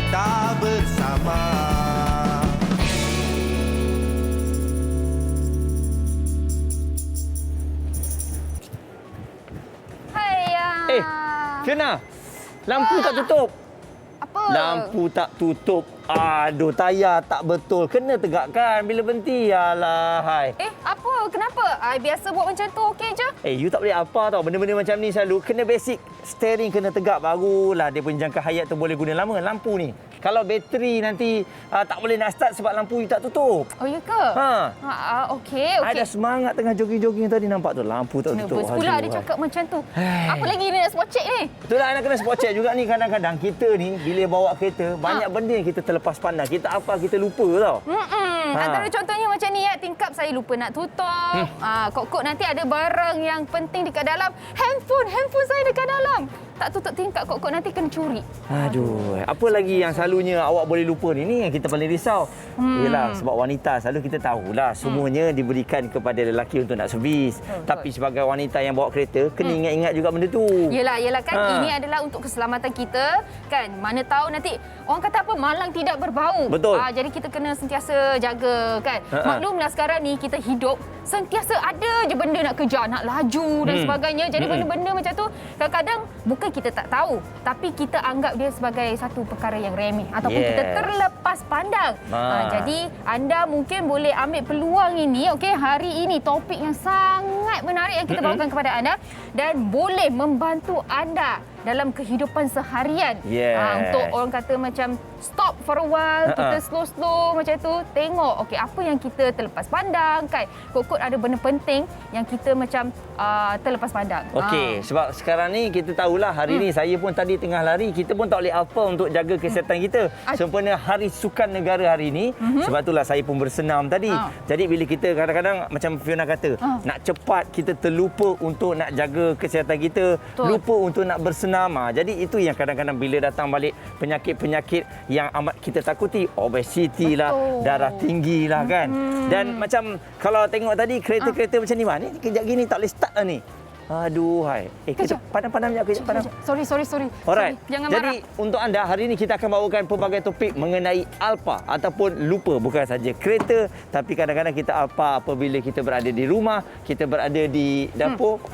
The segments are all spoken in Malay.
kita bersama. Fiona, lampu tak tutup. Apa? Lampu tak tutup. Aduh, tayar tak betul. Kena tegakkan bila berhenti. Alah, hai. Apa? Kenapa? Biasa buat macam tu okey je. You tak boleh apa tau. Benda-benda macam ni selalu kena basic. Steering kena tegak barulah dia punya jangka hayat tu boleh guna lama lampu ni. Kalau bateri nanti tak boleh nak start sebab lampu you tak tutup. Oh, ya ke? Okey. Ada semangat tengah jogging-jogging tadi nampak tu. Lampu tak tutup. Nervous pula dia cakap macam tu. Apa lagi ni nak spot check ni? Betul lah, nak kena spot check juga ni. Kadang-kadang kita ni bila bawa kereta, banyak benda yang kita terlepas pandang. Kita apa, kita lupa tau. Antara contohnya macam ni ya, tingkap saya lupa nak tutup. Kok-kok nanti ada barang yang penting dekat dalam. Handphone saya dekat dalam. Tak tutup tingkap, kok-kok nanti kena curi. Aduh, apa lagi yang selalunya awak boleh lupa ni? Ni yang kita paling risau. Yelah, sebab wanita selalu kita tahulah semuanya diberikan kepada lelaki untuk nak servis. Tapi sebagai wanita yang bawa kereta, kena ingat-ingat juga benda tu. Yelah kan, ini adalah untuk keselamatan kita kan. Mana tahu nanti orang kata apa, malang tidak berbau. Betul. Jadi kita kena sentiasa jaga kan. Maklumlah sekarang ni kita hidup sentiasa ada je benda nak kejar, nak laju dan sebagainya. Jadi benda-benda macam tu kadang-kadang bukan kita tak tahu, tapi kita anggap dia sebagai satu perkara yang remeh ataupun kita terlepas pandang. Jadi anda mungkin boleh ambil peluang ini, okey, hari ini topik yang sangat menarik yang kita bawakan kepada anda dan boleh membantu anda dalam kehidupan seharian. Untuk orang kata macam stop for a while, kita slow-slow macam tu, tengok okey apa yang kita terlepas pandang kan. Kok-kok ada benda penting yang kita macam terlepas pandang. Okey, sebab sekarang ni kita tahulah hari ni saya pun tadi tengah lari, kita pun tak boleh apa untuk jaga kesihatan kita. Sempena Hari Sukan Negara hari ni, sebab itulah saya pun bersenam tadi. Jadi bila kita kadang-kadang macam Fiona kata, nak cepat kita terlupa untuk nak jaga kesihatan kita, lupa untuk nak bersenam. Jadi itu yang kadang-kadang bila datang balik penyakit-penyakit yang amat kita takuti, obesiti lah, darah tinggi lah kan. Dan macam kalau tengok tadi kereta-kereta macam ni, ni kejap gini tak boleh start lah ni. Aduh, hai. Kita padam-padam je, kejap padam. Sorry. Alright. Jangan Jadi marah. untuk anda hari ini kita akan bawakan pelbagai topik mengenai alpa ataupun lupa, bukan saja kereta tapi kadang-kadang kita alpa apabila kita berada di rumah, kita berada di dapur.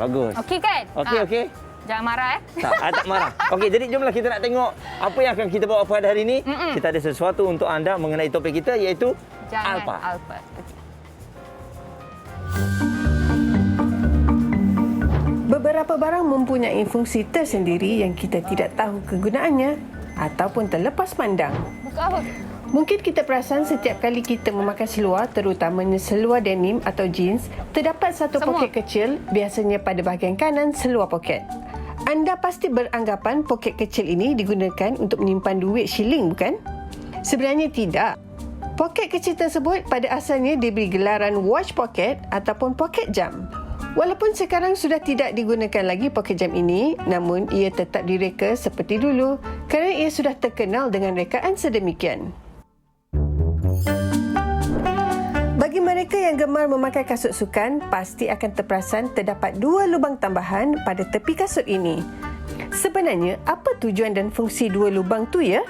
Bagus. Okey kan? Okey. Jangan marah Tak marah. Okey, jadi jomlah kita nak tengok apa yang akan kita bawa pada hari ini. Kita ada sesuatu untuk anda mengenai topik kita iaitu alpa. Okay. Beberapa barang mempunyai fungsi tersendiri yang kita tidak tahu kegunaannya ataupun terlepas pandang. Buka apa? Mungkin kita perasan setiap kali kita memakai seluar, terutamanya seluar denim atau jeans, terdapat satu poket kecil, biasanya pada bahagian kanan seluar poket. Anda pasti beranggapan poket kecil ini digunakan untuk menyimpan duit shilling, bukan? Sebenarnya tidak. Poket kecil tersebut pada asalnya diberi gelaran watch pocket ataupun poket jam. Walaupun sekarang sudah tidak digunakan lagi poket jam ini, namun ia tetap direka seperti dulu kerana ia sudah terkenal dengan rekaan sedemikian. Bagi mereka yang gemar memakai kasut sukan, pasti akan terperasan terdapat dua lubang tambahan pada tepi kasut ini. Sebenarnya, apa tujuan dan fungsi dua lubang tu ya?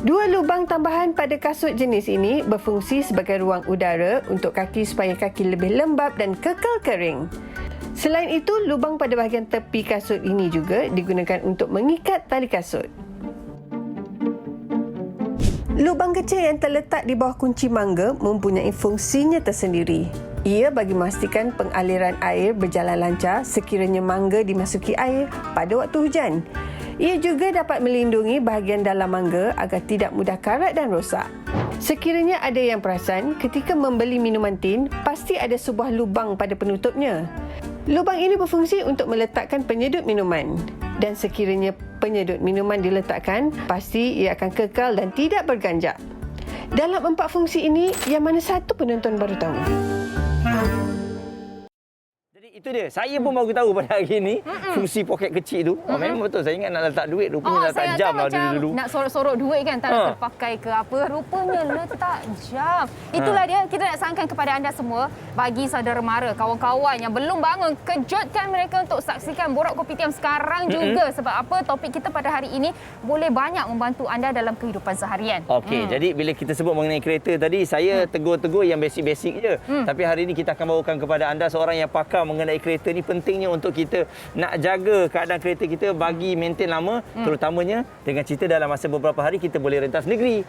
Dua lubang tambahan pada kasut jenis ini berfungsi sebagai ruang udara untuk kaki supaya kaki lebih lembap dan kekal kering. Selain itu, lubang pada bahagian tepi kasut ini juga digunakan untuk mengikat tali kasut. Lubang kecil yang terletak di bawah kunci mangga mempunyai fungsinya tersendiri. Ia bagi memastikan pengaliran air berjalan lancar sekiranya mangga dimasuki air pada waktu hujan. Ia juga dapat melindungi bahagian dalam mangga agar tidak mudah karat dan rosak. Sekiranya ada yang perasan, ketika membeli minuman tin, pasti ada sebuah lubang pada penutupnya. Lubang ini berfungsi untuk meletakkan penyedut minuman. Dan sekiranya penyedut minuman diletakkan, pasti ia akan kekal dan tidak berganjak. Dalam 4 fungsi ini, yang mana satu penonton baru tahu? Itu dia. Saya pun baru tahu pada hari ni fungsi poket kecil tu. Memang betul. Saya ingat nak letak duit. Rupanya letak jam lah dulu. Nak sorok-sorok duit kan, tak nak terpakai ke apa. Rupanya letak jam. Itulah dia. Kita nak sarankan kepada anda semua, bagi saudara mara, kawan-kawan yang belum bangun, kejutkan mereka untuk saksikan Borak Kopitiam sekarang juga. Sebab apa? Topik kita pada hari ini boleh banyak membantu anda dalam kehidupan seharian. Okey, jadi bila kita sebut mengenai kereta tadi, saya tegur-tegur yang basic-basic je. Tapi hari ini kita akan bawakan kepada anda seorang yang pakar mengenai kereta ni. Pentingnya untuk kita nak jaga keadaan kereta kita bagi maintain lama, terutamanya dengan cerita dalam masa beberapa hari kita boleh rentas negeri.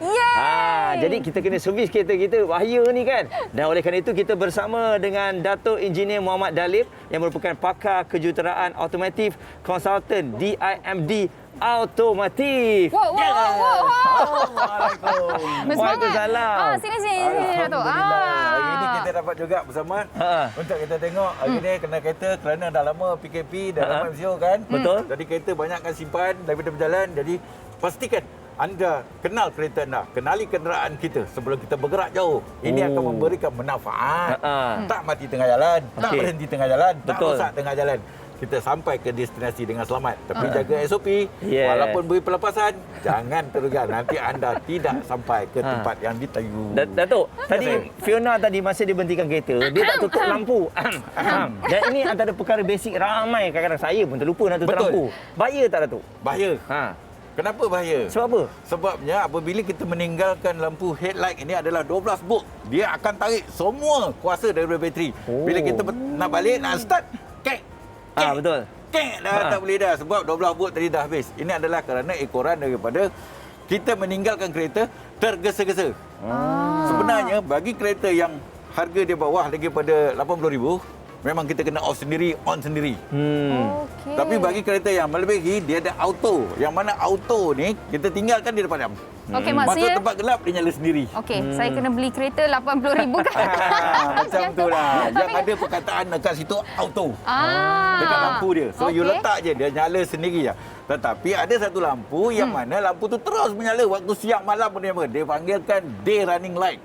Jadi kita kena servis kereta kita, bahaya ni kan. Dan oleh kerana itu kita bersama dengan Datuk Engineer Muhammad Dalip yang merupakan pakar kejuruteraan automotif, konsultan DIMD Automotif. Assalamualaikum. Waalaikumsalam. Sini Datuk. Hari ini kita dapat juga bersama untuk kita tengok hari ini kena kereta kerana dah lama PKP, dah lama MCO kan. Betul. Jadi kereta banyakkan simpan daripada berjalan. Jadi pastikan anda kenal kereta anda, kenali kenderaan kita sebelum kita bergerak jauh. Ini akan memberikan manfaat. Tak mati tengah jalan, tak berhenti tengah jalan, tak rosak tengah jalan. Kita sampai ke destinasi dengan selamat. Tapi jaga SOP. Walaupun beri pelepasan, jangan terugan. Nanti anda tidak sampai ke tempat yang dituju. Datuk, tadi Fiona tadi masa dia berhentikan kereta, dia tak tutup lampu. Dan ini antara perkara basic ramai. Kadang-kadang saya pun terlupa nak tutup lampu. Bahaya tak, Datuk? Bahaya. Kenapa bahaya? Sebab apa? Sebabnya apabila kita meninggalkan lampu headlight ini adalah 12 volt, dia akan tarik semua kuasa daripada bateri. Bila kita nak balik, nak start, kek. Betul. Kek dah tak boleh dah sebab 12 volt tadi dah habis. Ini adalah kerana ekoran daripada kita meninggalkan kereta tergesa-gesa. Sebenarnya bagi kereta yang harga dia bawah lagi pada 80,000, memang kita kena off sendiri, on sendiri. Tapi bagi kereta yang melebihi, dia ada auto. Yang mana auto ni kita tinggalkan dia padam. Okey, Masuk maksudnya tempat gelap dia nyala sendiri. okey, saya kena beli kereta 80,000 kan? Macam tu lah. Yang ada perkataan dekat situ auto. Dekat lampu dia. So you letak je, dia nyala sendiri lah. Tetapi ada satu lampu yang mana lampu tu terus menyala waktu siang malam pun dia panggilkan day running light.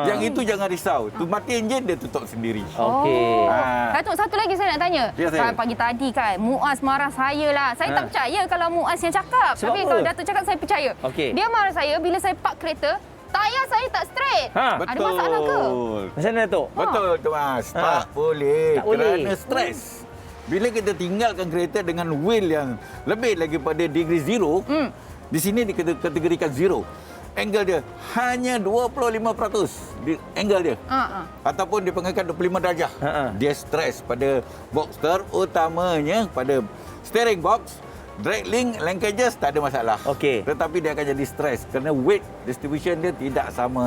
Yang itu jangan risau. Tu mati enjin dia tutup sendiri. Okey. Datuk, satu lagi saya nak tanya. Ya, saya. Pagi tadi kan, Muaz marah saya lah. Saya tak percaya kalau Muaz yang cakap. Sebab Tapi apa? kalau Datuk cakap, saya percaya. Okey. Dia marah saya bila saya park kereta, tayar saya tak straight. Betul. Ada masalah ke? Macam mana, Datuk? Betul tu Mas. Tak boleh. Tak boleh. Kerana stres. Bila kita tinggalkan kereta dengan wheel yang lebih lagi pada degree zero, di sini dikategorikan zero. Angle dia hanya 25% angle dia. Ataupun dipanggilkan 25 darjah. Dia stres pada box terutamanya pada steering box. Drag link, linkages tak ada masalah. Okey. Tetapi dia akan jadi stres kerana weight distribution dia tidak sama.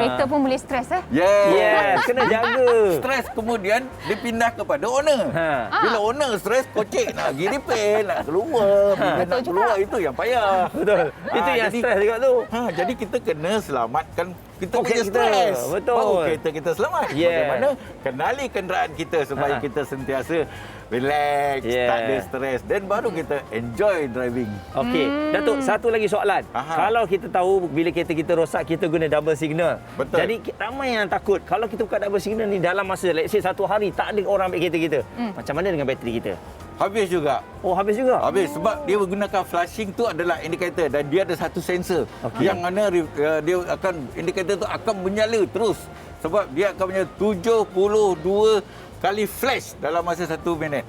Kereta pun boleh stres Yes, kena jaga. Stres kemudian dipindah kepada owner. Bila owner stres, kocek nak pergi repair, nak keluar. Bila nak keluar itu yang payah. Betul. Itu yang stres juga tu. Jadi kita kena selamatkan kita Poket punya kita. stres. Betul. Baru kereta kita selamat. Yeah. Bagaimana kenali kenderaan kita supaya kita sentiasa relax, tak ada stres dan baru kita enjoy driving. Okey, Datuk, satu lagi soalan. Kalau kita tahu bila kereta kita rosak, kita guna double signal. Betul. Jadi ramai yang takut kalau kita buka double signal ni dalam masa let's say 1 hari tak ada orang ambil kereta kita. Macam mana dengan bateri kita? Habis juga. Oh, habis juga? Habis sebab dia menggunakan flashing tu adalah indikator dan dia ada satu sensor yang mana dia akan indikator tu akan menyala terus sebab dia akan punya 72 kali flash dalam masa 1 minit.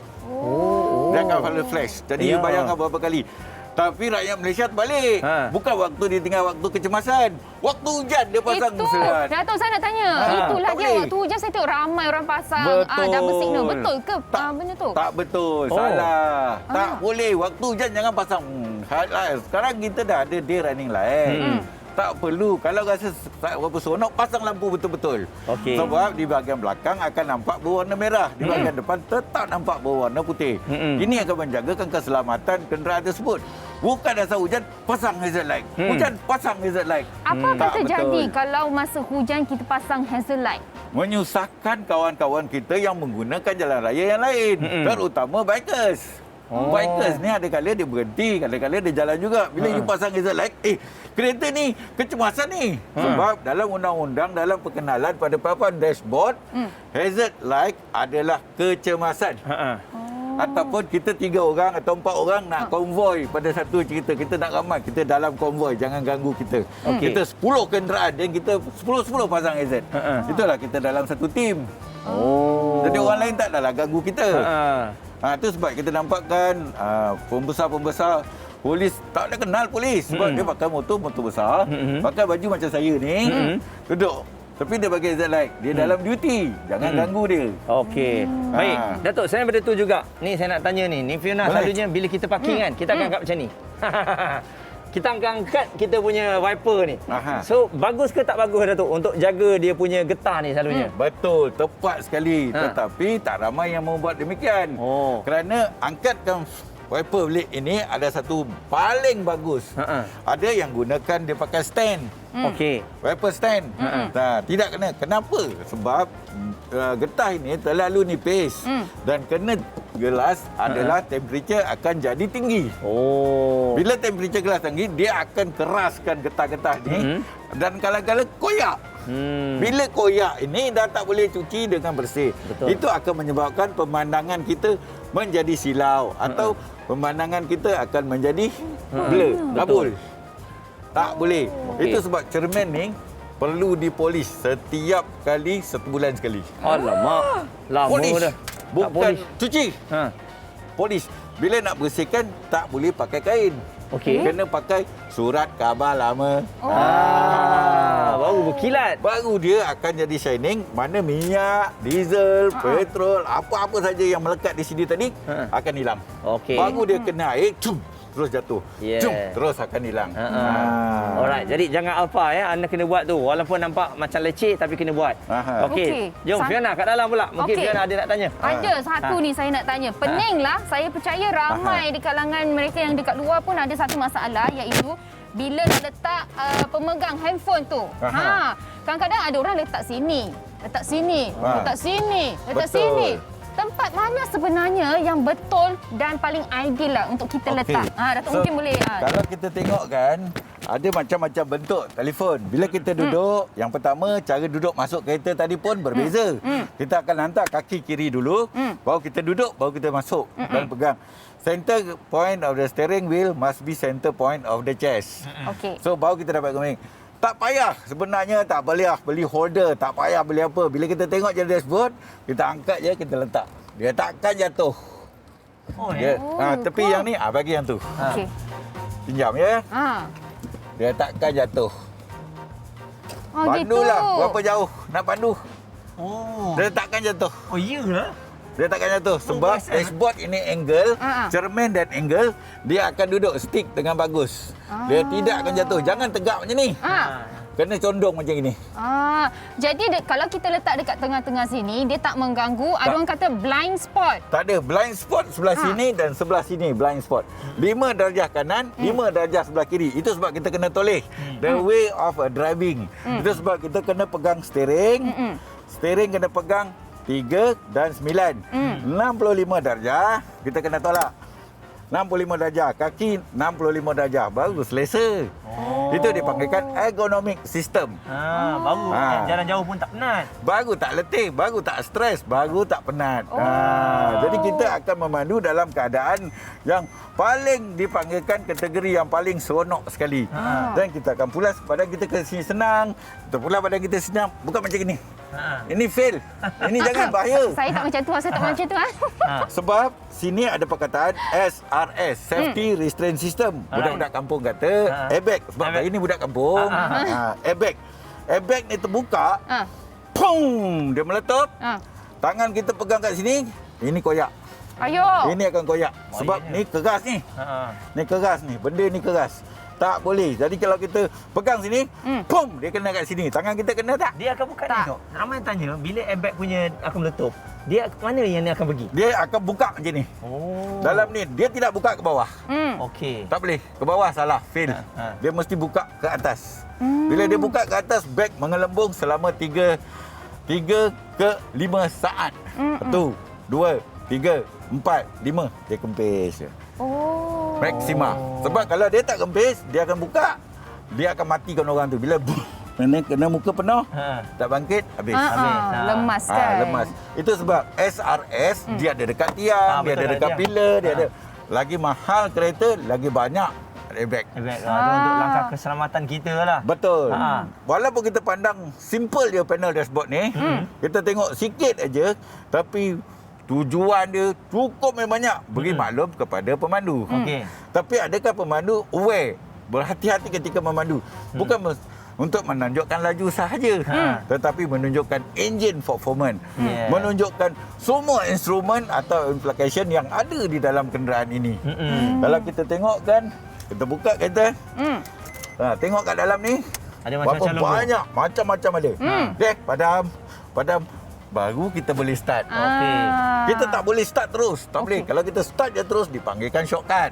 Dia akan flash. Jadi you bayangkan berapa kali. Tapi rakyat Malaysia terbalik. Bukan waktu dia tinggal waktu kecemasan. Waktu hujan dia pasang serat. Datuk, saya nak tanya. Itulah dia. Waktu hujan saya tengok ramai orang pasang double signal. Betul ke benda tu? Tak betul. Salah. Tak boleh. Waktu hujan jangan pasang highlight. Sekarang kita dah ada day running light. Tak perlu. Kalau rasa tak berapa seronok, pasang lampu betul-betul. Sebab di bahagian belakang akan nampak berwarna merah. Di bahagian depan tetap nampak berwarna putih. Ini akan menjagakan keselamatan kenderaan tersebut. Bukan dasar hujan, pasang hazard light. Hujan, pasang hazard light. Apa akan terjadi kalau masa hujan kita pasang hazard light? Menyusahkan kawan-kawan kita yang menggunakan jalan raya yang lain. Terutama bikers. Bikers ni ada kala dia berhenti, kadang-kadang dia jalan juga. Bila you pasang hazard light, kereta ni kecemasan ni. Sebab dalam undang-undang, dalam perkenalan pada papan dashboard, hazard light adalah kecemasan. Ataupun kita 3 orang atau 4 orang nak konvoi pada satu cerita. Kita nak ramai, kita dalam konvoi, jangan ganggu kita. Kita 10 kenderaan dan kita 10 pasang hazard. Itulah kita dalam satu tim. Jadi orang lain tak adalah ganggu kita. Itu sebab kita nampakkan pembesar-pembesar polis tak ada kenal polis sebab dia pakai motor besar, pakai baju macam saya ni, duduk. Tapi dia bagi hazard light. Dia dalam duty. Jangan ganggu dia. Okey. Baik. Datuk, saya benda tu juga. Ni saya nak tanya ni. Ni Fiona selalunya bila kita parking kan, kita akan angkat macam ni. Kita akan angkat kita punya wiper ni. So, bagus ke tak bagus Datuk untuk jaga dia punya getah ni selalunya? Betul. Tepat sekali. Tetapi tak ramai yang membuat demikian. Kerana angkatkan wiper blade ini ada satu paling bagus. Ada yang gunakan dia pakai stand. Okey. Wiper stand. Tidak kena. Kenapa? Sebab getah ini terlalu nipis dan kena gelas adalah temperature akan jadi tinggi. Bila temperature gelas tinggi, dia akan keraskan getah-getah ni dan kadang-kadang koyak. Bila koyak ini dah tak boleh cuci dengan bersih. Betul. Itu akan menyebabkan pemandangan kita menjadi silau atau pemandangan kita akan menjadi blur, rabul. Tak boleh. Itu sebab cermin ni perlu dipolis setiap kali 1 bulan sekali. Alamak. Lama Polis. dah. Bukan cuci. Polis. Bila nak bersihkan tak boleh pakai kain. Okey. Kena pakai surat khabar lama. Baru berkilat. Baru dia akan jadi shining. Mana minyak, diesel, petrol, apa-apa saja yang melekat di sini tadi akan hilang. Okey. Baru dia kena air, terus jatuh. Jum, terus akan hilang. Alright, jadi jangan alfa ya, anda kena buat tu. Walaupun nampak macam leceh tapi kena buat. Okey. Jom Fiona kat dalam pula. Mungkin Fiona ada nak tanya. Ada satu ni saya nak tanya. Peninglah, saya percaya ramai di kalangan mereka yang dekat luar pun ada satu masalah iaitu bila nak letak pemegang handphone tu. Kadang-kadang ada orang letak sini, letak sini, letak sini, letak sini. Tempat mana sebenarnya yang betul dan paling ideal lah untuk kita letak? Datuk mungkin boleh. Kalau kita tengok kan, ada macam-macam bentuk telefon. Bila kita duduk, yang pertama cara duduk masuk kereta tadi pun berbeza. Kita akan hantar kaki kiri dulu, baru kita duduk, baru kita masuk dan pegang. Center point of the steering wheel must be center point of the chest. So baru kita dapat geming. Tak payah sebenarnya, tak payah beli holder, tak payah beli apa. Bila kita tengok je dashboard, kita angkat je, kita letak. Dia takkan jatuh. Tepi yang ni, bagi yang tu. Pinjam ya. Dia takkan jatuh. Pandulah berapa jauh nak pandu. Dia takkan jatuh. Iyalah. Dia takkan jatuh sebab dashboard ini angle, cermin dan angle, dia akan duduk stick dengan bagus. Dia tidak akan jatuh. Jangan tegak macam ni. Kena condong macam ini. Jadi kalau kita letak dekat tengah-tengah sini, dia tak mengganggu. Ada orang kata blind spot. Tak ada. Blind spot sebelah sini dan sebelah sini blind spot. 5 darjah kanan, 5 darjah sebelah kiri. Itu sebab kita kena toleh. The way of driving. Itu sebab kita kena pegang steering. Steering kena pegang 3 dan 9. 65 darjah, kita kena tolak. 65 darjah, kaki 65 darjah, baru selesa. Itu dipanggilkan ergonomic system. Baru jalan jauh pun tak penat. Baru tak letih, baru tak stres, baru tak penat. Jadi kita akan memandu dalam keadaan yang paling dipanggilkan kategori yang paling seronok sekali. Dan kita akan pulas badan kita ke sini senang. Kita pulas badan kita senang, bukan macam ini. Ini fail. Ini jangan bahaya. Saya tak macam tu, saya tak macam tu. Sebab sini ada perkataan SRS, Safety Restraint System. Budak-budak kampung kata airbag. Sebab saya ni budak kampung. Airbag. Airbag ni terbuka. Pum! Dia meletup. Tangan kita pegang kat sini, ini koyak. Ini akan koyak. Sebab ni keras ni. Ni keras ni. Benda ni keras. Tak boleh. Jadi kalau kita pegang sini, pum, dia kena kat sini. Tangan kita kena tak? Dia akan buka ni, Dok. Ramai tanya, bila airbag punya akan meletup, dia mana yang dia akan pergi? Dia akan buka macam ni. Dalam ni, dia tidak buka ke bawah. Okey. Tak boleh. Ke bawah salah, fail. Dia mesti buka ke atas. Bila dia buka ke atas, bag mengelembung selama 3 ke 5 saat. 1, 2, 3, 4, 5 dia kempis je. Oh. Maksima. Sebab kalau dia tak kempis, dia akan buka. Dia akan matikan orang tu. Bila kena muka penuh, tak bangkit, habis. Lemas kan. Lemas. Itu sebab SRS dia ada dekat tiang, dia ada dekat pilar, dia ada. Lagi mahal kereta, lagi banyak airbag. Itu untuk langkah keselamatan kita lah. Betul. Walaupun kita pandang simple je panel dashboard ni, kita tengok sikit aja, tapi tujuan dia cukup banyak. Beri maklum kepada pemandu. Tapi adakah pemandu aware, berhati-hati ketika memandu? Bukan untuk menunjukkan laju sahaja, tetapi menunjukkan engine performance, menunjukkan semua instrumen atau application yang ada di dalam kenderaan ini. Kalau kita tengok kan, kita buka kereta, tengok kat dalam ni, ada berapa macam-macam banyak, macam-macam ada. Okay, padam. Baru kita boleh start. Kita tak boleh start terus. Tak boleh. Kalau kita start je terus, dipanggilkan shortcut.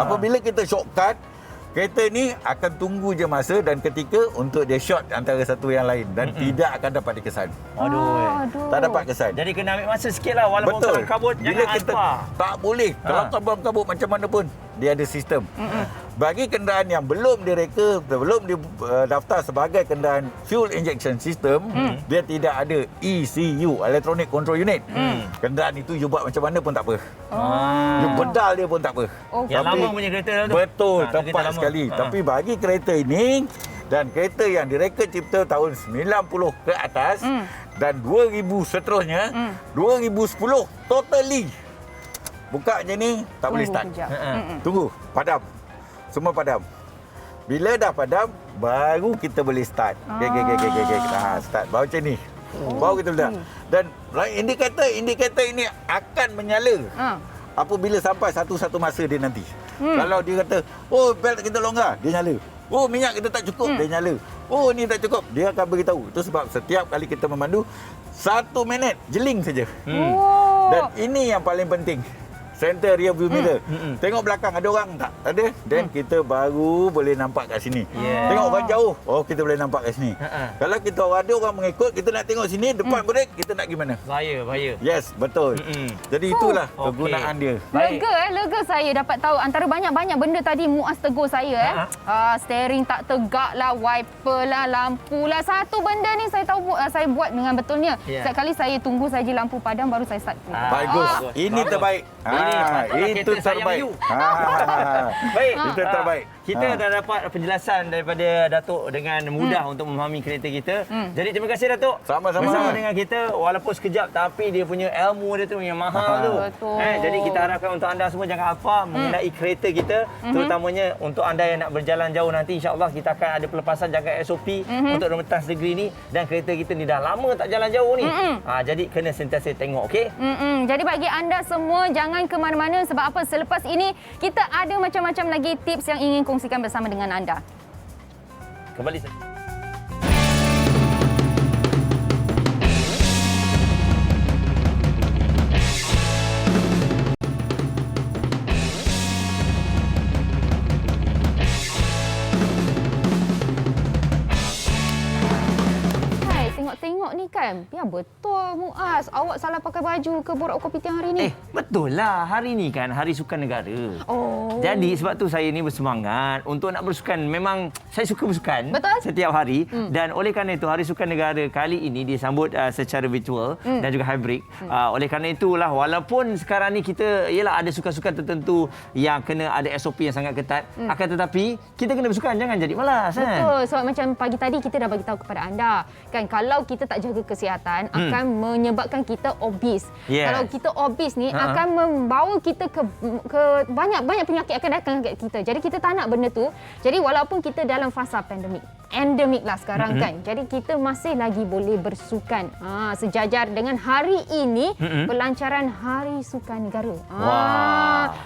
Apabila kita shortcut, kereta ni akan tunggu je masa dan ketika untuk dia short antara satu yang lain dan tidak akan dapat dikesan. Tak dapat kesan. Jadi kena ambil masa sikit lah walaupun kelam kabut. Bila jangan kita alpa. tak boleh. Kalau kelam kabut macam mana pun, dia ada sistem. Bagi kenderaan yang belum direka, belum didaftar sebagai kenderaan fuel injection system, dia tidak ada ECU, Electronic Control Unit. Kenderaan itu you buat macam mana pun tak apa. You bedal dia pun tak apa. Yang lama punya kereta tu. Betul, tepat sekali. Tapi bagi kereta ini dan kereta yang direka cipta tahun 90 ke atas dan 2000 seterusnya, 2010 totally buka je ni tak boleh start. Tunggu, padam. Semua padam. Bila dah padam, baru kita boleh start. Okay. Start. Baru macam ni. Baru kita boleh. Dan indikator ini akan menyala apabila sampai satu masa dia nanti. Kalau dia kata, oh belt kita longgar, dia nyala. Oh minyak kita tak cukup, dia nyala. Oh ni tak cukup, dia akan beritahu. Itu sebab setiap kali kita memandu, 1 minit jeling saja. Dan ini yang paling penting. Center rear view mirror. Tengok belakang ada orang tak? Ada. Dan kita baru boleh nampak kat sini. Tengok orang jauh. Oh, kita boleh nampak kat sini. Kalau kita ada orang mengikut, kita nak tengok sini, depan break, kita nak pergi mana? Bahaya. Yes, betul. Jadi itulah kegunaan dia. Lega saya dapat tahu antara banyak-banyak benda tadi Muaz tegur saya. Steering tak tegak lah, wiper lah, lampu lah. Satu benda ni saya tahu saya buat dengan betulnya. Setiap kali saya tunggu saja lampu padam baru saya start. Bagus. Ini terbaik. Itu terbaik. Baik. Itu terbaik. Kita dah dapat penjelasan daripada Datuk dengan mudah untuk memahami kereta kita. Jadi terima kasih Datuk. Sama-sama. Bersama dengan kita walaupun sekejap tapi dia punya ilmu dia tu yang mahal tu. Betul. Jadi kita harapkan untuk anda semua jangan apa mengenai kereta kita, terutamanya untuk anda yang nak berjalan jauh nanti, insya-Allah kita akan ada pelepasan jaga SOP untuk Remetas Negeri ni, dan kereta kita ni dah lama tak jalan jauh ni. Jadi kena sentiasa tengok, okey? Jadi bagi anda semua jangan ke mana-mana sebab apa, selepas ini kita ada macam-macam lagi tips yang ingin kongsikan bersama dengan anda. Kembali. Tengok ni kan, ya betul Muaz, awak salah pakai baju ke borak kopi tiang hari ni? Betul lah. Hari ni kan Hari Sukan Negara. Jadi sebab tu saya ni bersemangat untuk nak bersukan. Memang saya suka bersukan. Betul. Setiap hari. Dan oleh kerana itu Hari Sukan Negara kali ini disambut secara virtual dan juga hybrid. Oleh kerana itulah walaupun sekarang ni kita ialah ada sukan-sukan tertentu yang kena ada SOP yang sangat ketat, akan tetapi kita kena bersukan, jangan jadi malas. Betul. Sebab macam pagi tadi kita dah bagi tahu kepada anda kan, kalau kita tak jaga kesihatan akan menyebabkan kita obes. Kalau kita obes ni akan membawa kita ke banyak penyakit akan datang kat kita. Jadi kita tak nak benda tu. Jadi walaupun kita dalam fasa endemik lah sekarang kan. Jadi kita masih lagi boleh bersukan. Sejajar dengan hari ini pelancaran Hari Sukan Negara.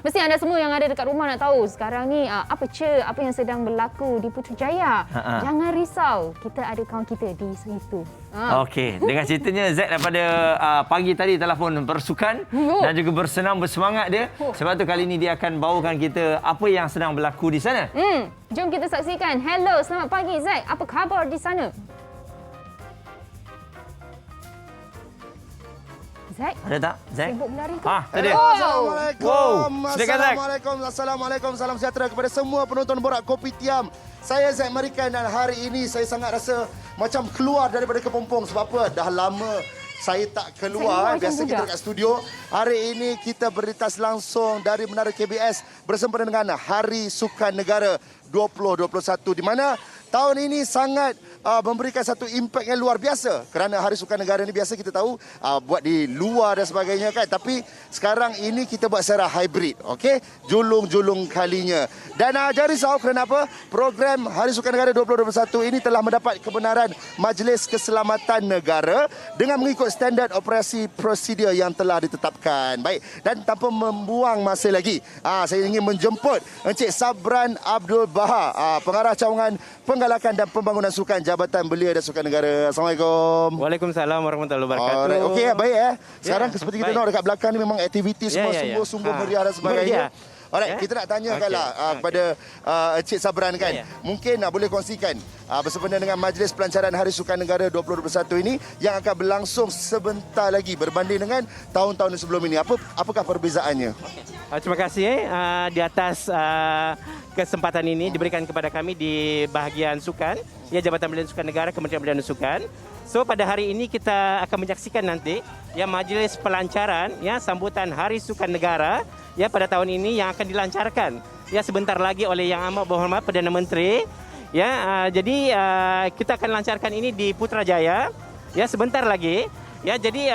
Mesti anda semua yang ada dekat rumah nak tahu sekarang ni apa yang sedang berlaku di Putrajaya. Jangan risau, kita ada kawan kita di situ. Okey, dengan ceritanya Zack daripada pagi tadi telefon bersukan dan juga bersenam bersemangat dia. Sebab tu kali ini dia akan bawakan kita apa yang sedang berlaku di sana. Jom kita saksikan. Hello, selamat pagi Zack. Apa khabar di sana? Zack, Ada tak, Zack? sibuk berlari ke? Tu dia. Assalamualaikum. Wow, silakan, Zack. Assalamualaikum. Salam sejahtera kepada semua penonton Borak Kopitiam. Saya Zack Marikan dan hari ini saya sangat rasa macam keluar daripada kepompong. Sebab apa? Dah lama saya tak keluar. Biasa kita dekat studio. Hari ini kita berlintas langsung dari Menara KBS bersempena dengan Hari Sukan Negara 2021 di mana tahun ini sangat memberikan satu impak yang luar biasa kerana Hari Sukan Negara ini biasa kita tahu buat di luar dan sebagainya kan, tapi sekarang ini kita buat secara hybrid, okey, julung-julung kalinya. Dan jangan risau kerana apa? Program Hari Sukan Negara 2021 ini telah mendapat kebenaran Majlis Keselamatan Negara dengan mengikut standard operasi prosedur yang telah ditetapkan. Baik, dan tanpa membuang masa lagi, saya ingin menjemput Encik Sabran Abdul Baha, pengarah cawangan penggalakan dan pembangunan sukan Jabatan Belia dan Sukan Negara. Assalamualaikum. Waalaikumsalam warahmatullahi wabarakatuh. Alright. Okey, baik Sekarang seperti kita tengok dekat belakang ni memang aktiviti semua sungguh-sungguh meriah dan sebagainya. Alright, kita nak tanyakanlah kepada Encik Sabran kan. Mungkin boleh kongsikan bersempena dengan Majlis Pelancaran Hari Sukan Negara 2021 ini yang akan berlangsung sebentar lagi berbanding dengan tahun-tahun sebelum ini. Apakah perbezaannya? Terima kasih di atas kesempatan ini diberikan kepada kami di bahagian sukan, Jabatan Belia dan Sukan Negara, Kementerian Belia dan Sukan. So pada hari ini kita akan menyaksikan nanti majlis pelancaran sambutan Hari Sukan Negara pada tahun ini yang akan dilancarkan sebentar lagi oleh Yang Amat Berhormat Perdana Menteri. Jadi kita akan lancarkan ini di Putrajaya sebentar lagi. Jadi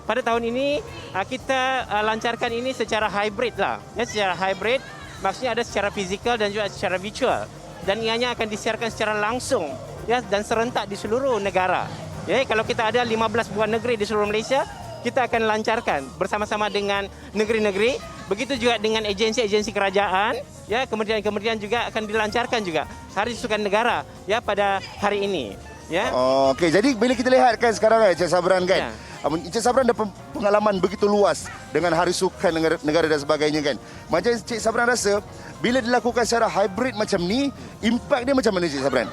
pada tahun ini kita lancarkan ini secara hybrid lah. Secara hybrid maksudnya ada secara fizikal dan juga secara virtual. Dan ianya akan disiarkan secara langsung dan serentak di seluruh negara. Kalau kita ada 15 buah negeri di seluruh Malaysia, kita akan lancarkan bersama-sama dengan negeri-negeri. Begitu juga dengan agensi-agensi kerajaan, kemudian juga akan dilancarkan juga Hari Sukan Negara pada hari ini. Okey, jadi bila kita lihat kan sekarang Encik Sabran kan. Encik Sabran ada pengalaman begitu luas dengan Hari Sukan Negara dan sebagainya kan. Macam Encik Sabran rasa bila dilakukan secara hybrid macam ni, impak dia macam mana Encik Sabran?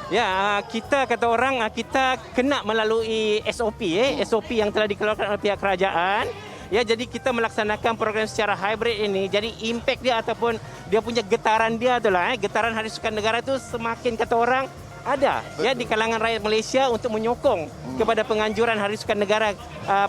Kita kata orang kita kena melalui SOP SOP yang telah dikeluarkan oleh pihak kerajaan. Jadi kita melaksanakan program secara hybrid ini. Jadi impak dia ataupun dia punya getaran dia itulah getaran Hari Sukan Negara itu semakin kata orang ada di kalangan rakyat Malaysia untuk menyokong kepada penganjuran Hari Sukan Negara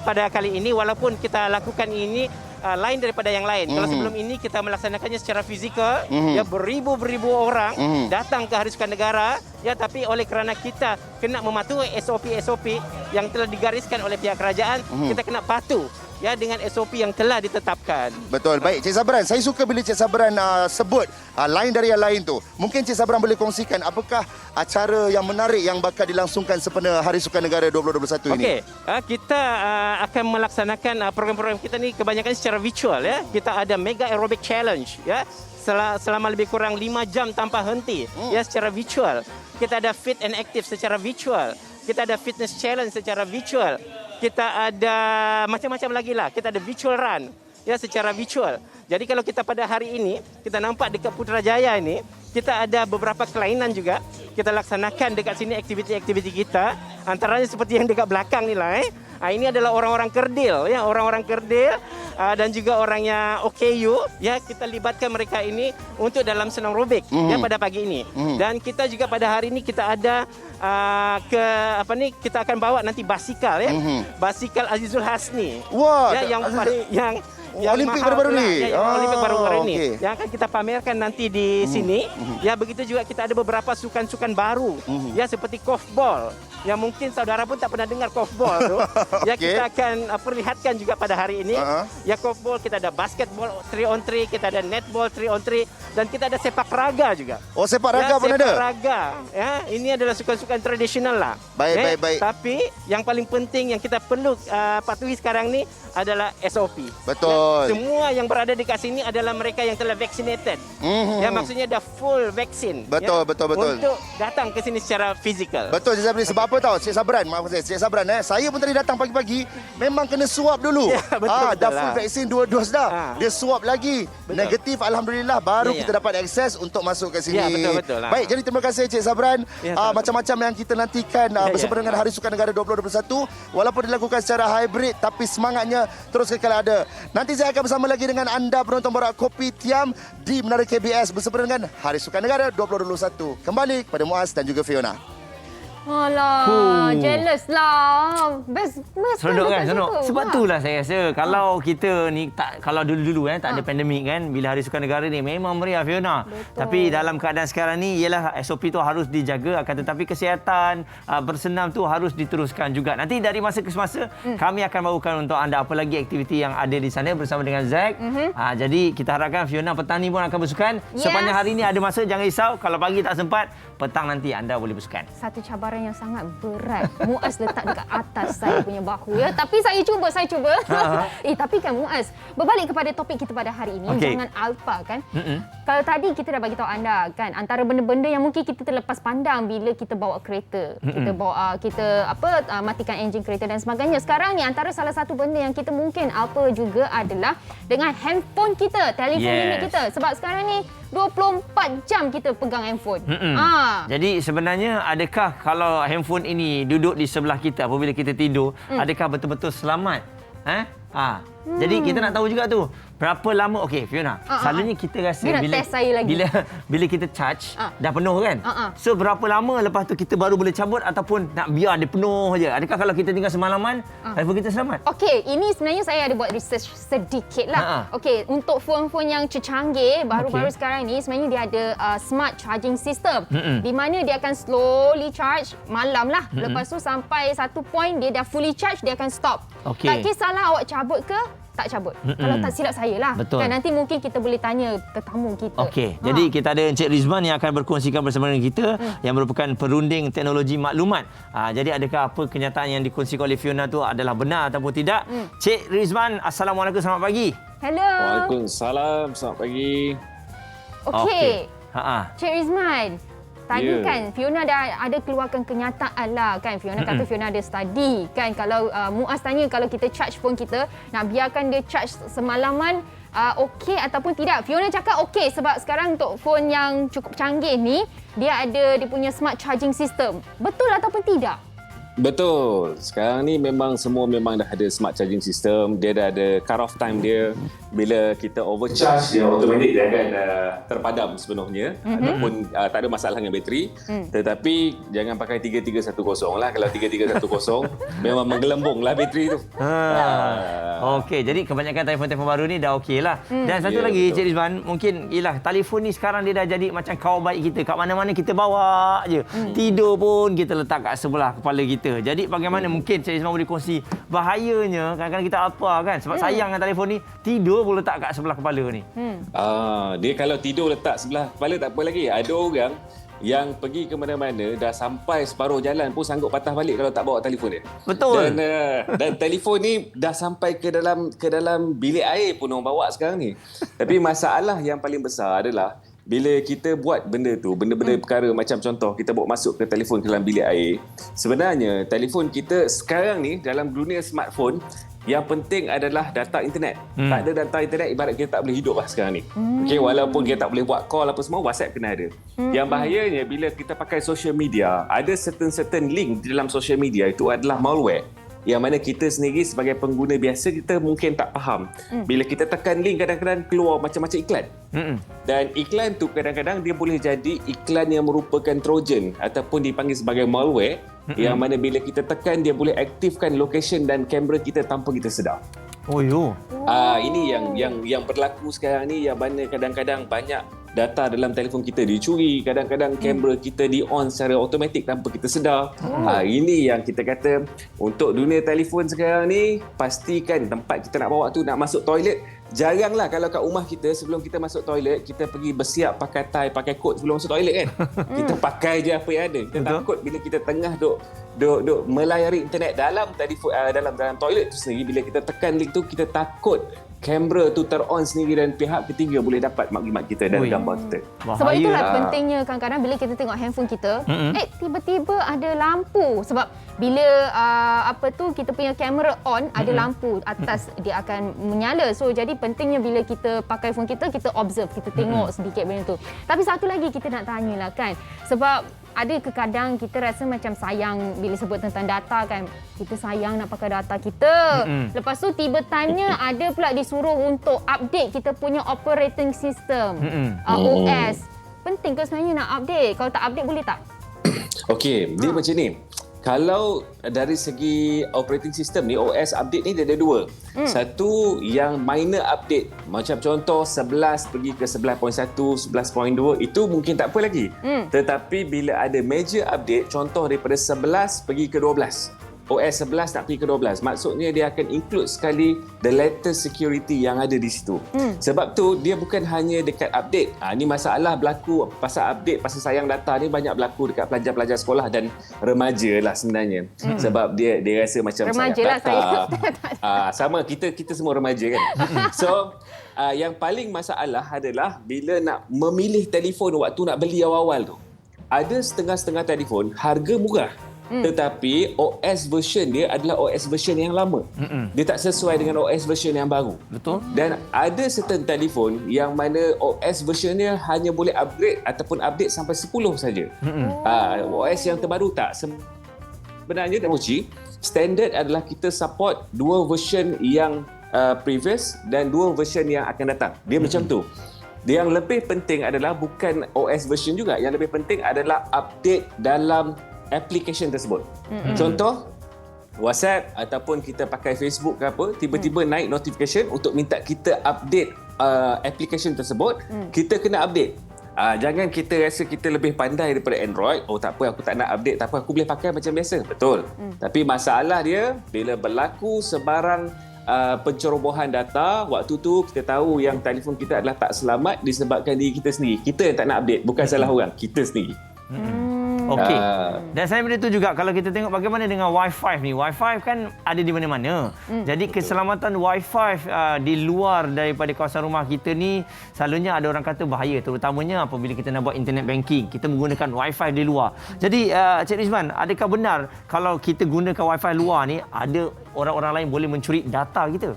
pada kali ini, walaupun kita lakukan ini lain daripada yang lain. Kalau sebelum ini kita melaksanakannya secara fizikal, beribu-beribu orang datang ke Hari Sukan Negara, tapi oleh kerana kita kena mematuhi SOP-SOP yang telah digariskan oleh pihak kerajaan, kita kena patuh dengan SOP yang telah ditetapkan. Betul. Baik, Cik Sabran, saya suka bila Cik Sabran sebut lain dari yang lain tu. Mungkin Cik Sabran boleh kongsikan apakah acara yang menarik yang bakal dilangsungkan sempena Hari Sukan Negara 2021 ini? Okey, kita akan melaksanakan program-program kita ni kebanyakan secara virtual Kita ada Mega Aerobic Challenge selama lebih kurang 5 jam tanpa henti secara virtual. Kita ada Fit and Active secara virtual. Kita ada Fitness Challenge secara virtual. Kita ada macam-macam lagi lah. Kita ada virtual run secara virtual. Jadi kalau kita pada hari ini kita nampak dekat Putrajaya ini, kita ada beberapa kelainan juga. Kita laksanakan dekat sini aktiviti-aktiviti kita. Antaranya seperti yang dekat belakang ni lah. Ini adalah orang-orang kerdil, orang-orang kerdil dan juga orang yang OKU. Kita libatkan mereka ini untuk dalam senam robik pada pagi ini. Dan kita juga pada hari ini kita ada kita akan bawa nanti basikal basikal Azizul Hasni. Wah, yang Olimpik baru-baru ni. Olimpik baru-baru ni. Yang akan kita pamerkan nanti di sini. Begitu juga kita ada beberapa sukan-sukan baru. Seperti korfball. Yang mungkin saudara pun tak pernah dengar korfball tu. Kita akan perlihatkan juga pada hari ini. Korfball, kita ada basketball 3-on-3, kita ada netball 3-on-3 dan kita ada sepak raga juga. Oh, sepak raga pun ada. Sepak raga. Ini adalah sukan-sukan tradisional lah. Baik. Tapi yang paling penting yang kita perlu patuhi sekarang ni adalah SOP. Betul. Semua yang berada di sini adalah mereka yang telah vaccinated. Maksudnya dah full vaksin. Betul. Untuk datang ke sini secara fizikal. Betul, sebab apa tahu, Cik Sabran, maaf Cik Sabran saya pun tadi datang pagi-pagi memang kena swab dulu. Betul dah full lah. vaksin 2 dos dah. Dia swab lagi. Negatif alhamdulillah baru kita dapat akses untuk masuk ke sini. Betul lah. Baik, jadi terima kasih Cik Sabran. Macam-macam yang kita nantikan bersama dengan Hari Sukan Negara 2021 walaupun dilakukan secara hybrid tapi semangatnya terus kekal ada. Nanti saya akan bersama lagi dengan anda penonton Borak Kopitiam di Menara KBS bersama dengan Hari Sukan Negara 2021. Kembali kepada Muaz dan juga Fiona. Alah, jealous lah. Best Seronok kan? Seronok. Sebab Wah. itulah saya rasa kalau kita ni kalau dulu-dulu tak ada pandemik kan, bila Hari Sukan Negara ni memang meriah Fiona. Betul. Tapi dalam keadaan sekarang ni ialah SOP tu harus dijaga, akan tetapi kesihatan bersenam tu harus diteruskan juga. Nanti dari masa ke semasa kami akan bawakan untuk anda apa lagi aktiviti yang ada di sana bersama dengan Zack. Jadi kita harapkan Fiona petang ni pun akan bersukan. Sepanjang hari ni ada masa, jangan risau. Kalau pagi tak sempat, petang nanti anda boleh bersukan. Satu cabaran yang sangat berat. Muaz letak dekat atas saya punya bahu ya. Tapi saya cuba. Tapi kan Muaz, berbalik kepada topik kita pada hari ini, jangan alpa kan. Kalau tadi kita dah bagi tahu anda kan, antara benda-benda yang mungkin kita terlepas pandang bila kita bawa kereta, kita matikan enjin kereta dan sebagainya. Sekarang ni antara salah satu benda yang kita mungkin alpa juga adalah dengan handphone kita, telefon bimbit kita. Sebab sekarang ni 24 jam kita pegang handphone. Jadi sebenarnya adakah kalau handphone ini duduk di sebelah kita apabila kita tidur, adakah betul-betul selamat? Jadi kita nak tahu juga tu berapa lama. Okey Fiona, selalunya kita rasa dia nak test saya lagi. bila kita charge dah penuh kan. So berapa lama lepas tu kita baru boleh cabut ataupun nak biar dia penuh je? Adakah kalau kita tinggal semalaman handphone kita selamat? Okey, ini sebenarnya saya ada buat research sedikit lah. Okey, untuk phone-phone yang canggih baru-baru sekarang ni sebenarnya dia ada smart charging system di mana dia akan slowly charge malam lah. Lepas tu sampai satu point dia dah fully charge, dia akan stop. Tak kisahlah awak cabut ke tak cabut. Kalau tak silap saya lah. Betul. Kan nanti mungkin kita boleh tanya tetamu kita. Okey, jadi kita ada Encik Rizman yang akan berkongsikan bersama dengan kita yang merupakan perunding teknologi maklumat. Jadi adakah apa kenyataan yang dikongsikan oleh Fiona tu adalah benar ataupun tidak? Cik Rizman, Assalamualaikum, selamat pagi. Hello. Waalaikumsalam, selamat pagi. Okey. Cik Rizman, tadi kan Fiona dah ada keluarkan kenyataan lah kan. Fiona kata Fiona ada study kan. Kalau Muaz tanya kalau kita charge phone kita, nak biarkan dia charge semalaman okey ataupun tidak. Fiona cakap okey sebab sekarang untuk phone yang cukup canggih ni dia ada dia punya smart charging system. Betul ataupun tidak? Betul. Sekarang ni memang semua memang dah ada smart charging system. Dia dah ada cut off time dia. Bila kita overcharge, dia automatik dia akan terpadam sepenuhnya ataupun tak ada masalah dengan bateri. Tetapi jangan pakai 3310 lah. Kalau 3310 memang menggelembung lah bateri tu. Okey, jadi kebanyakan telefon-telefon baru ni dah okey lah. Dan satu lagi Cik Rizwan, mungkin ialah telefon ni sekarang dia dah jadi macam kawan baik kita. Kat mana-mana kita bawa je. Tidur pun kita letak kat sebelah kepala kita. Jadi bagaimana mungkin Cik Rizwan boleh kongsi bahayanya kadang-kadang kita apa kan sebab sayang dengan telefon ni, tidur pun letak kat sebelah kepala ni. Dia kalau tidur letak sebelah kepala tak apa lagi. Ada orang yang pergi ke mana-mana dah sampai separuh jalan pun sanggup patah balik kalau tak bawa telefon dia. Betul. Dan telefon ni dah sampai ke dalam bilik air pun orang bawa sekarang ni. Tapi masalah yang paling besar adalah bila kita buat benda tu, benda-benda perkara macam contoh kita bawa masuk ke telefon ke dalam bilik air, sebenarnya telefon kita sekarang ni dalam dunia smartphone yang penting adalah data internet. Tak ada data internet ibarat kita tak boleh hidup lah sekarang ni. Okay, walaupun kita tak boleh buat call apa semua, WhatsApp kena ada. Yang bahayanya bila kita pakai social media, ada certain link di dalam social media itu adalah malware. Yang mana kita sendiri sebagai pengguna biasa kita mungkin tak faham. Bila kita tekan link kadang-kadang keluar macam-macam iklan. Dan iklan tu kadang-kadang dia boleh jadi iklan yang merupakan trojan ataupun dipanggil sebagai malware. Yang mana bila kita tekan dia boleh aktifkan location dan kamera kita tanpa kita sedar. Ini yang berlaku sekarang ni, yang mana kadang-kadang banyak data dalam telefon kita dicuri, kadang-kadang kamera kita di-on secara automatik tanpa kita sedar. Ini yang kita kata untuk dunia telefon sekarang ni, pastikan tempat kita nak bawa tu nak masuk toilet. Jaranglah kalau kat rumah kita sebelum kita masuk toilet, kita pergi bersiap pakai tie, pakai coat sebelum masuk toilet kan. Kita pakai je apa yang ada. Kita takut bila kita tengah duk melayari internet dalam telefon, dalam toilet tu sendiri, bila kita tekan link tu, kita takut kamera tu turn-on sendiri dan pihak ketiga boleh dapat maklumat kita dan gambar kita. Sebab itulah pentingnya kadang-kadang bila kita tengok handphone kita, tiba-tiba ada lampu. Sebab bila kita punya kamera on, ada lampu atas dia akan menyala. So jadi pentingnya bila kita pakai phone kita observe, kita tengok sedikit benda tu. Tapi satu lagi kita nak tanyalah kan. Sebab ada kadang kita rasa macam sayang bila sebut tentang data kan. Kita sayang nak pakai data kita. Lepas tu tiba time-nya ada pula disuruh untuk update kita punya operating system. OS. Penting ke sebenarnya nak update? Kalau tak update boleh tak? Okey, dia macam ni. Kalau dari segi operating system ni, OS update ni dia ada dua. Satu yang minor update. Macam contoh 11 pergi ke 11.1, 11.2, itu mungkin tak apa lagi. Tetapi bila ada major update, contoh daripada 11 pergi ke 12. OS 11 nak pergi ke 12. Maksudnya dia akan include sekali the latest security yang ada di situ. Sebab tu dia bukan hanya dekat update. Ni masalah berlaku pasal update, pasal sayang data ni banyak berlaku dekat pelajar-pelajar sekolah dan remaja lah sebenarnya. Sebab dia rasa macam remaja sayang lah data. Sama kita semua remaja kan. So yang paling masalah adalah bila nak memilih telefon waktu nak beli awal-awal tu. Ada setengah-setengah telefon harga murah. Tetapi OS version dia adalah OS version yang lama. Dia tak sesuai dengan OS version yang baru. Betul. Dan ada certain telefon yang mana OS version dia hanya boleh upgrade ataupun update sampai 10 saja. OS yang terbaru tak. Sebenarnya Mochi, standard adalah kita support dua version yang previous dan dua version yang akan datang. Dia macam tu. Yang lebih penting adalah bukan OS version juga. Yang lebih penting adalah update dalam application tersebut. Contoh WhatsApp ataupun kita pakai Facebook ke apa, tiba-tiba naik notification untuk minta kita update application tersebut, kita kena update. Jangan kita rasa kita lebih pandai daripada Android. Oh tak apa, aku tak nak update, tak apa, aku boleh pakai macam biasa. Betul. Tapi masalah dia bila berlaku sebarang pencerobohan data, waktu tu kita tahu yang telefon kita adalah tak selamat disebabkan diri kita sendiri. Kita yang tak nak update, bukan salah orang, kita sendiri. Okey. Dan saya benda tu juga kalau kita tengok bagaimana dengan Wi-Fi ni. Wi-Fi kan ada di mana-mana. Jadi keselamatan Wi-Fi di luar daripada kawasan rumah kita ni selalunya ada orang kata bahaya, terutamanya apabila kita nak buat internet banking, kita menggunakan Wi-Fi di luar. Jadi Cik Rizman, adakah benar kalau kita gunakan Wi-Fi luar ni ada orang-orang lain boleh mencuri data kita?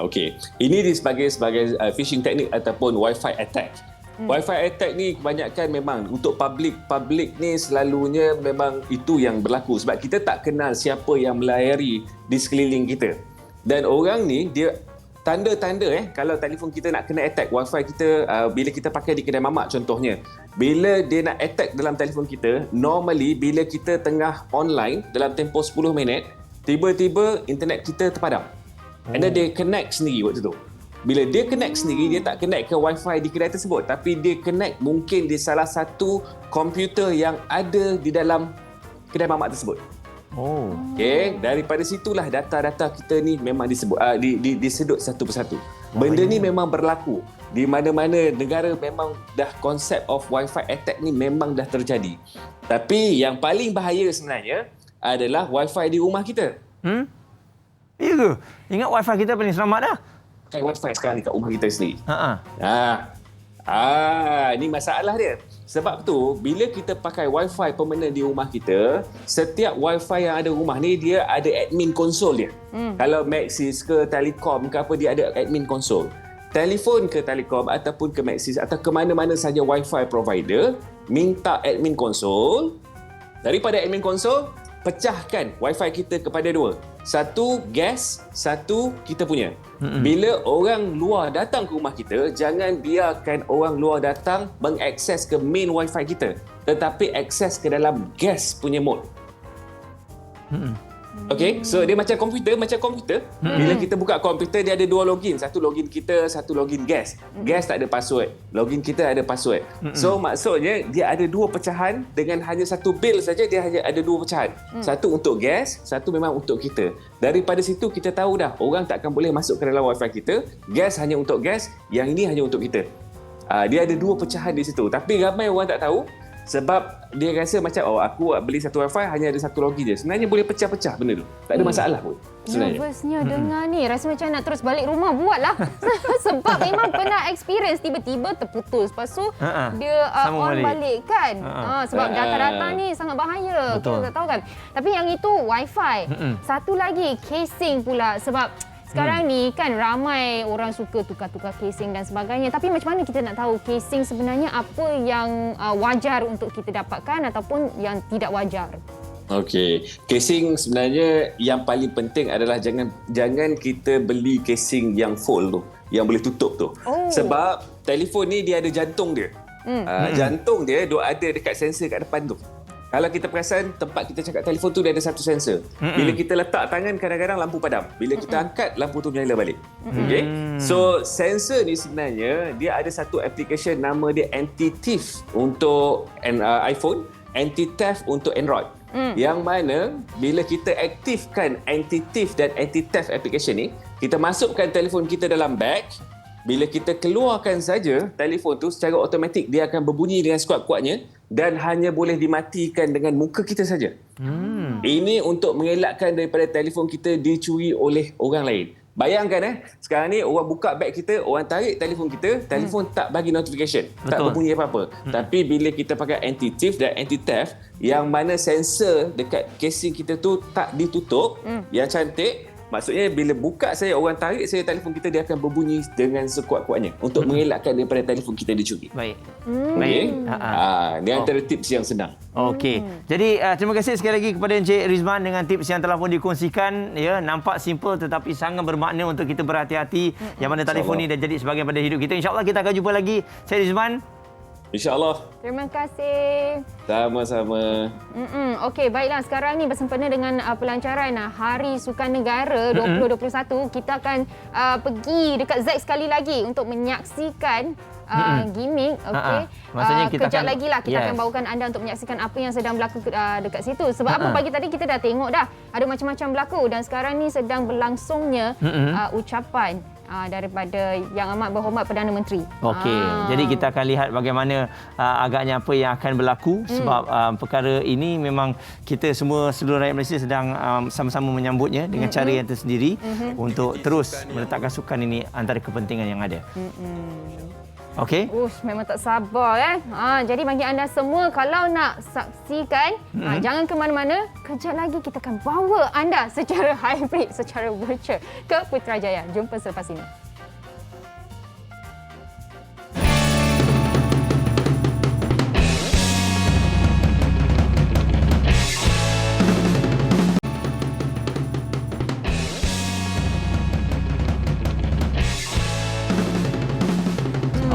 Okey. Ini sebagai phishing technique ataupun Wi-Fi attack. Wi-Fi attack ni kebanyakan memang untuk public ni selalunya memang itu yang berlaku sebab kita tak kenal siapa yang melayari di sekeliling kita. Dan orang ni dia tanda-tanda kalau telefon kita nak kena attack, Wi-Fi kita bila kita pakai di kedai mamak contohnya, bila dia nak attack dalam telefon kita, normally bila kita tengah online dalam tempoh 10 minit, tiba-tiba internet kita terpadam. And then dia connect sendiri waktu tu. Bila dia connect sendiri, dia tak connect ke Wi-Fi di kedai tersebut, tapi dia connect mungkin di salah satu komputer yang ada di dalam kedai mamak tersebut. Okey, daripada situlah data-data kita ni memang disedut satu persatu. Benda ni memang berlaku di mana-mana negara, memang dah konsep of Wi-Fi attack ni memang dah terjadi. Tapi yang paling bahaya sebenarnya adalah Wi-Fi di rumah kita. Ya ke? Ingat Wi-Fi kita paling selamat dah. Pakai Wi-Fi sekarang dekat rumah kita sendiri. Ini masalah dia. Sebab tu, bila kita pakai Wi-Fi permanent di rumah kita, setiap Wi-Fi yang ada rumah ni, dia ada admin konsol dia. Kalau Maxis ke Telekom ke apa, dia ada admin konsol. Telefon ke Telekom ataupun ke Maxis atau ke mana-mana saja Wi-Fi provider, minta admin konsol. Daripada admin konsol, pecahkan Wi-Fi kita kepada dua. Satu gas, satu kita punya. Bila orang luar datang ke rumah kita, jangan biarkan orang luar datang mengakses ke main Wi-Fi kita, tetapi akses ke dalam gas punya mode. Okey, so dia macam komputer. Bila kita buka komputer, dia ada dua login. Satu login kita, satu login gas. Gas tak ada password. Login kita ada password. So maksudnya dia ada dua pecahan dengan hanya satu bil saja, dia hanya ada dua pecahan. Satu untuk gas, satu memang untuk kita. Daripada situ kita tahu dah orang tak akan boleh masuk ke dalam Wi-Fi kita. Gas hanya untuk gas, yang ini hanya untuk kita. Dia ada dua pecahan di situ. Tapi ramai orang tak tahu. Sebab dia rasa macam aku beli satu Wi-Fi hanya ada satu login je. Sebenarnya boleh pecah-pecah benda tu. Tak ada masalah pun. sebenarnya. Nervousnya dengar ni. Rasa macam nak terus balik rumah buatlah. Sebab memang pernah experience tiba-tiba terputus. Lepas tu dia on balik kan. Sebab data-data ni sangat bahaya. Betul. Kita tak tahu kan. Tapi yang itu wifi. Satu lagi casing pula. Sebab sekarang ni kan ramai orang suka tukar-tukar casing dan sebagainya. Tapi macam mana kita nak tahu casing sebenarnya apa yang wajar untuk kita dapatkan ataupun yang tidak wajar? Okey, casing sebenarnya yang paling penting adalah jangan kita beli casing yang full tu, yang boleh tutup tu. Sebab telefon ni dia ada jantung dia. Jantung dia ada dekat sensor kat depan tu. Kalau kita perasan tempat kita cakap telefon tu dia ada satu sensor. Bila kita letak tangan kadang-kadang lampu padam. Bila kita angkat lampu tu menyala balik. Okey. So sensor ni sebenarnya dia ada satu application nama dia anti-thief untuk iPhone, anti-theft untuk Android. Yang mana bila kita aktifkan anti-thief dan anti-theft application ni, kita masukkan telefon kita dalam bag. Bila kita keluarkan saja telefon tu, secara automatik dia akan berbunyi dengan sekuat-kuatnya dan hanya boleh dimatikan dengan muka kita saja. Ini untuk mengelakkan daripada telefon kita dicuri oleh orang lain. Bayangkan sekarang ni orang buka beg kita, orang tarik telefon kita, telefon tak bagi notification, tak berbunyi apa-apa. Tapi bila kita pakai anti-thief dan anti-theft, yang mana sensor dekat casing kita tu tak ditutup, yang cantik, maksudnya bila buka saya, orang tarik saya telefon kita, dia akan berbunyi dengan sekuat-kuatnya untuk mengelakkan daripada telefon kita dicuri. Baik. Okey. Ini antara tips yang senang. Okey. Jadi terima kasih sekali lagi kepada Encik Rizman dengan tips yang telah pun dikongsikan. Ya, nampak simple tetapi sangat bermakna untuk kita berhati-hati yang mana telefon ni dah jadi sebahagian pada hidup kita. InsyaAllah kita akan jumpa lagi. Encik Rizman. InsyaAllah. Terima kasih. Sama-sama. Okey, baiklah. Sekarang ni bersempena dengan pelancaran Hari Sukan Negara 2021, kita akan pergi dekat Zack sekali lagi untuk menyaksikan gimmick. Okey. Maksudnya kita kejap akan, lagi lah kita akan bawakan anda untuk menyaksikan apa yang sedang berlaku dekat situ. Sebab apa, pagi tadi kita dah tengok dah ada macam-macam berlaku dan sekarang ni sedang berlangsungnya ucapan daripada Yang Amat Berhormat Perdana Menteri. Okey, jadi kita akan lihat bagaimana agaknya apa yang akan berlaku sebab perkara ini memang kita semua seluruh rakyat Malaysia sedang sama-sama menyambutnya dengan cara yang tersendiri untuk terus meletakkan sukan ini antara kepentingan yang ada. Okey. Memang tak sabar jadi bagi anda semua kalau nak saksikan jangan ke mana-mana. Kejap lagi kita akan bawa anda secara hybrid, secara virtual ke Putrajaya. Jumpa selepas ini.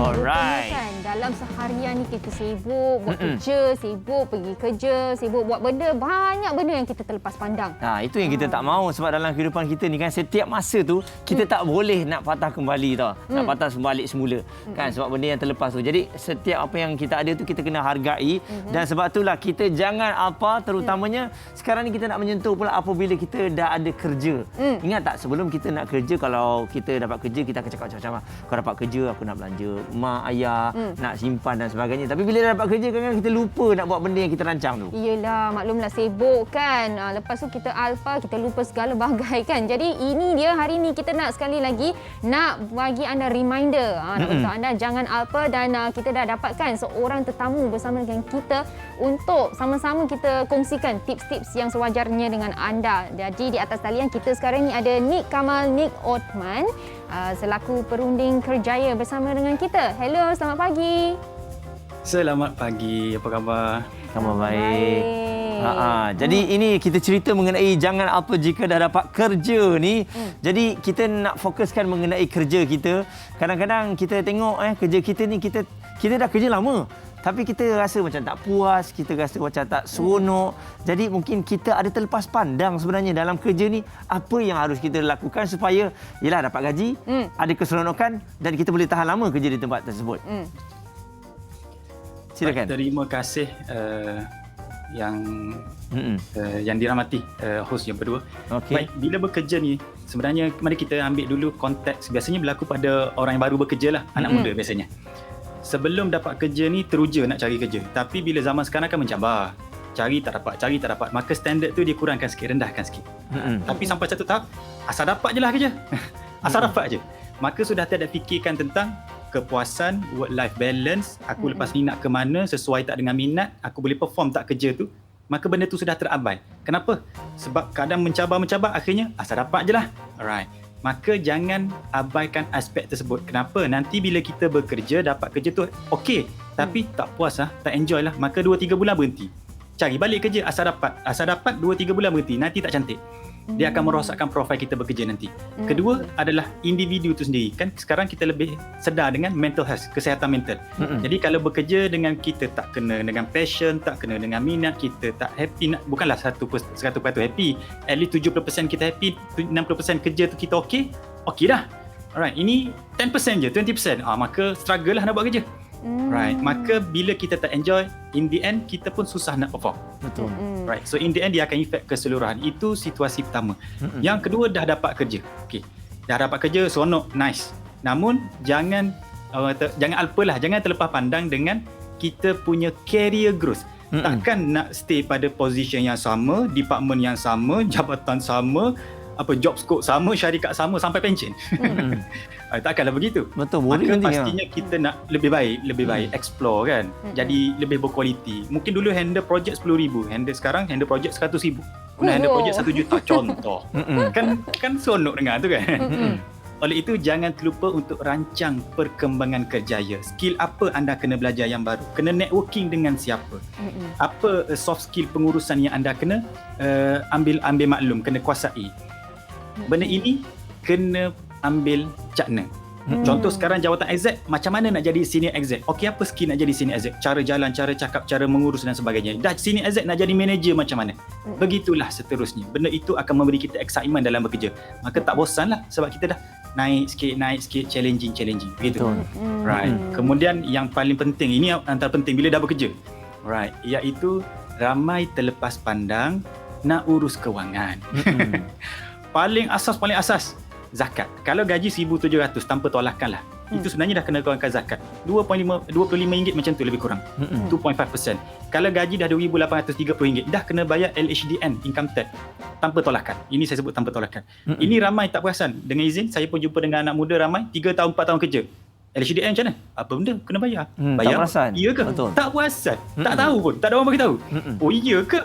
Alright. Dalam seharian ni kita sibuk buat kerja, sibuk pergi kerja, sibuk buat benda, banyak benda yang kita terlepas pandang. Itu yang kita tak mahu sebab dalam kehidupan kita ni kan setiap masa tu kita tak boleh nak patah kembali tau. Nak patah balik semula kan sebab benda yang terlepas tu. Jadi setiap apa yang kita ada tu kita kena hargai dan sebab itulah kita jangan terutamanya sekarang ni kita nak menyentuh pula apabila kita dah ada kerja. Ingat tak sebelum kita nak kerja, kalau kita dapat kerja kita akan cakap macam-macam. Kau dapat kerja aku nak belanja mak ayah, nak simpan dan sebagainya. Tapi bila dah dapat kerja kadang-kadang kita lupa nak buat benda yang kita rancang tu. Iyalah, maklumlah sibuk kan. Lepas tu kita alfa, kita lupa segala bagai kan. Jadi ini dia hari ni kita nak sekali lagi nak bagi anda reminder untuk anda jangan alfa dan kita dah dapatkan seorang tetamu bersama dengan kita untuk sama-sama kita kongsikan tips-tips yang sewajarnya dengan anda. Jadi di atas talian kita sekarang ni ada Nik Kamal Nik Othman selaku perunding kerjaya bersama dengan kita. Hello, selamat pagi. Selamat pagi, apa khabar? Khabar baik. Jadi ini kita cerita mengenai jangan apa jika dah dapat kerja ni. Jadi kita nak fokuskan mengenai kerja kita. Kadang-kadang kita tengok kerja kita ni kita dah kerja lama. Tapi kita rasa macam tak puas, kita rasa macam tak seronok. Jadi mungkin kita ada terlepas pandang sebenarnya dalam kerja ni apa yang harus kita lakukan supaya yalah dapat gaji, ada keseronokan dan kita boleh tahan lama kerja di tempat tersebut. Silakan. Terima kasih yang dirahmati hos yang berdua. Okay. Baik, bila bekerja ni sebenarnya mari kita ambil dulu konteks biasanya berlaku pada orang yang baru bekerja lah, anak muda biasanya. Sebelum dapat kerja ni teruja nak cari kerja. Tapi bila zaman sekarang kan mencabar. cari tak dapat. Maka standard tu dia kurangkan sikit, rendahkan sikit. Tapi sampai satu tahap, asal dapat je lah kerja. Asal dapat je. Maka sudah tak ada fikirkan tentang kepuasan, work-life balance, aku lepas ni nak ke mana, sesuai tak dengan minat, aku boleh perform tak kerja tu. Maka benda tu sudah terabai. Kenapa? Sebab kadang mencabar, akhirnya asal dapat je lah. Alright. Maka jangan abaikan aspek tersebut. Kenapa? Nanti bila kita bekerja, dapat kerja tu okey, tapi tak puas lah, tak enjoy lah, maka 2-3 bulan berhenti. Cari balik kerja, asal dapat 2-3 bulan berhenti, nanti tak cantik. Dia akan merosakkan profil kita bekerja nanti. Kedua adalah individu tu sendiri. Kan sekarang kita lebih sedar dengan mental health, kesihatan mental. Jadi kalau bekerja dengan kita tak kena dengan passion, tak kena dengan minat, kita tak happy, bukanlah 100% happy. At least 70% kita happy, 60% kerja tu kita okey dah. Alright, ini 10% je, 20%. Maka struggle lah nak buat kerja. Right, maka bila kita tak enjoy, in the end kita pun susah nak perform. Betul. Right, so in the end dia akan efek keseluruhan. Itu situasi pertama. Yang kedua, dah dapat kerja. Okey, dah dapat kerja, seronok, nice. Namun jangan alpalah, jangan terlepas pandang dengan kita punya career growth. Takkan nak stay pada position yang sama, department yang sama, jabatan sama, job scope sama, syarikat sama sampai pension. Takkanlah begitu. Betul, maka pastinya kita nak lebih baik explore kan. Jadi lebih berkualiti. Mungkin dulu handle projek 10,000, sekarang handle projek 100,000. Handle projek 1 juta contoh. Kan seronok dengar tu kan. Oleh itu jangan terlupa untuk rancang perkembangan kerjaya. Skill apa anda kena belajar yang baru? Kena networking dengan siapa? Apa soft skill pengurusan yang anda kena ambil maklum, kena kuasai. Benda ini kena ambil cakna. Contoh sekarang jawatan exec, macam mana nak jadi senior exec? Okey, apa skill nak jadi senior exec? Cara jalan, cara cakap, cara mengurus dan sebagainya. Dah senior exec nak jadi manager macam mana? Begitulah seterusnya. Benda itu akan memberi kita excitement dalam bekerja. Maka tak bosan lah sebab kita dah naik sikit, challenging. Begitu. Right. Kemudian yang paling penting, ini antara penting bila dah bekerja. Right, iaitu ramai terlepas pandang nak urus kewangan. Paling asas zakat. Kalau gaji 1,700 tanpa tolakan lah, itu sebenarnya dah kena keluarkan zakat. 25 ringgit macam tu lebih kurang. 2.5%. Kalau gaji dah 2,830 ringgit, dah kena bayar LHDN, income tax, tanpa tolakan. Ini saya sebut tanpa tolakan. Ini ramai tak perasan. Dengan izin, saya pun jumpa dengan anak muda ramai 3 tahun 4 tahun kerja. LHDN macam mana? Apa benda kena bayar? Bayar. Tak perasan. Ya ke? Betul. Tak perasan. Tak tahu pun. Tak ada orang bagi tahu. Oh iya ke?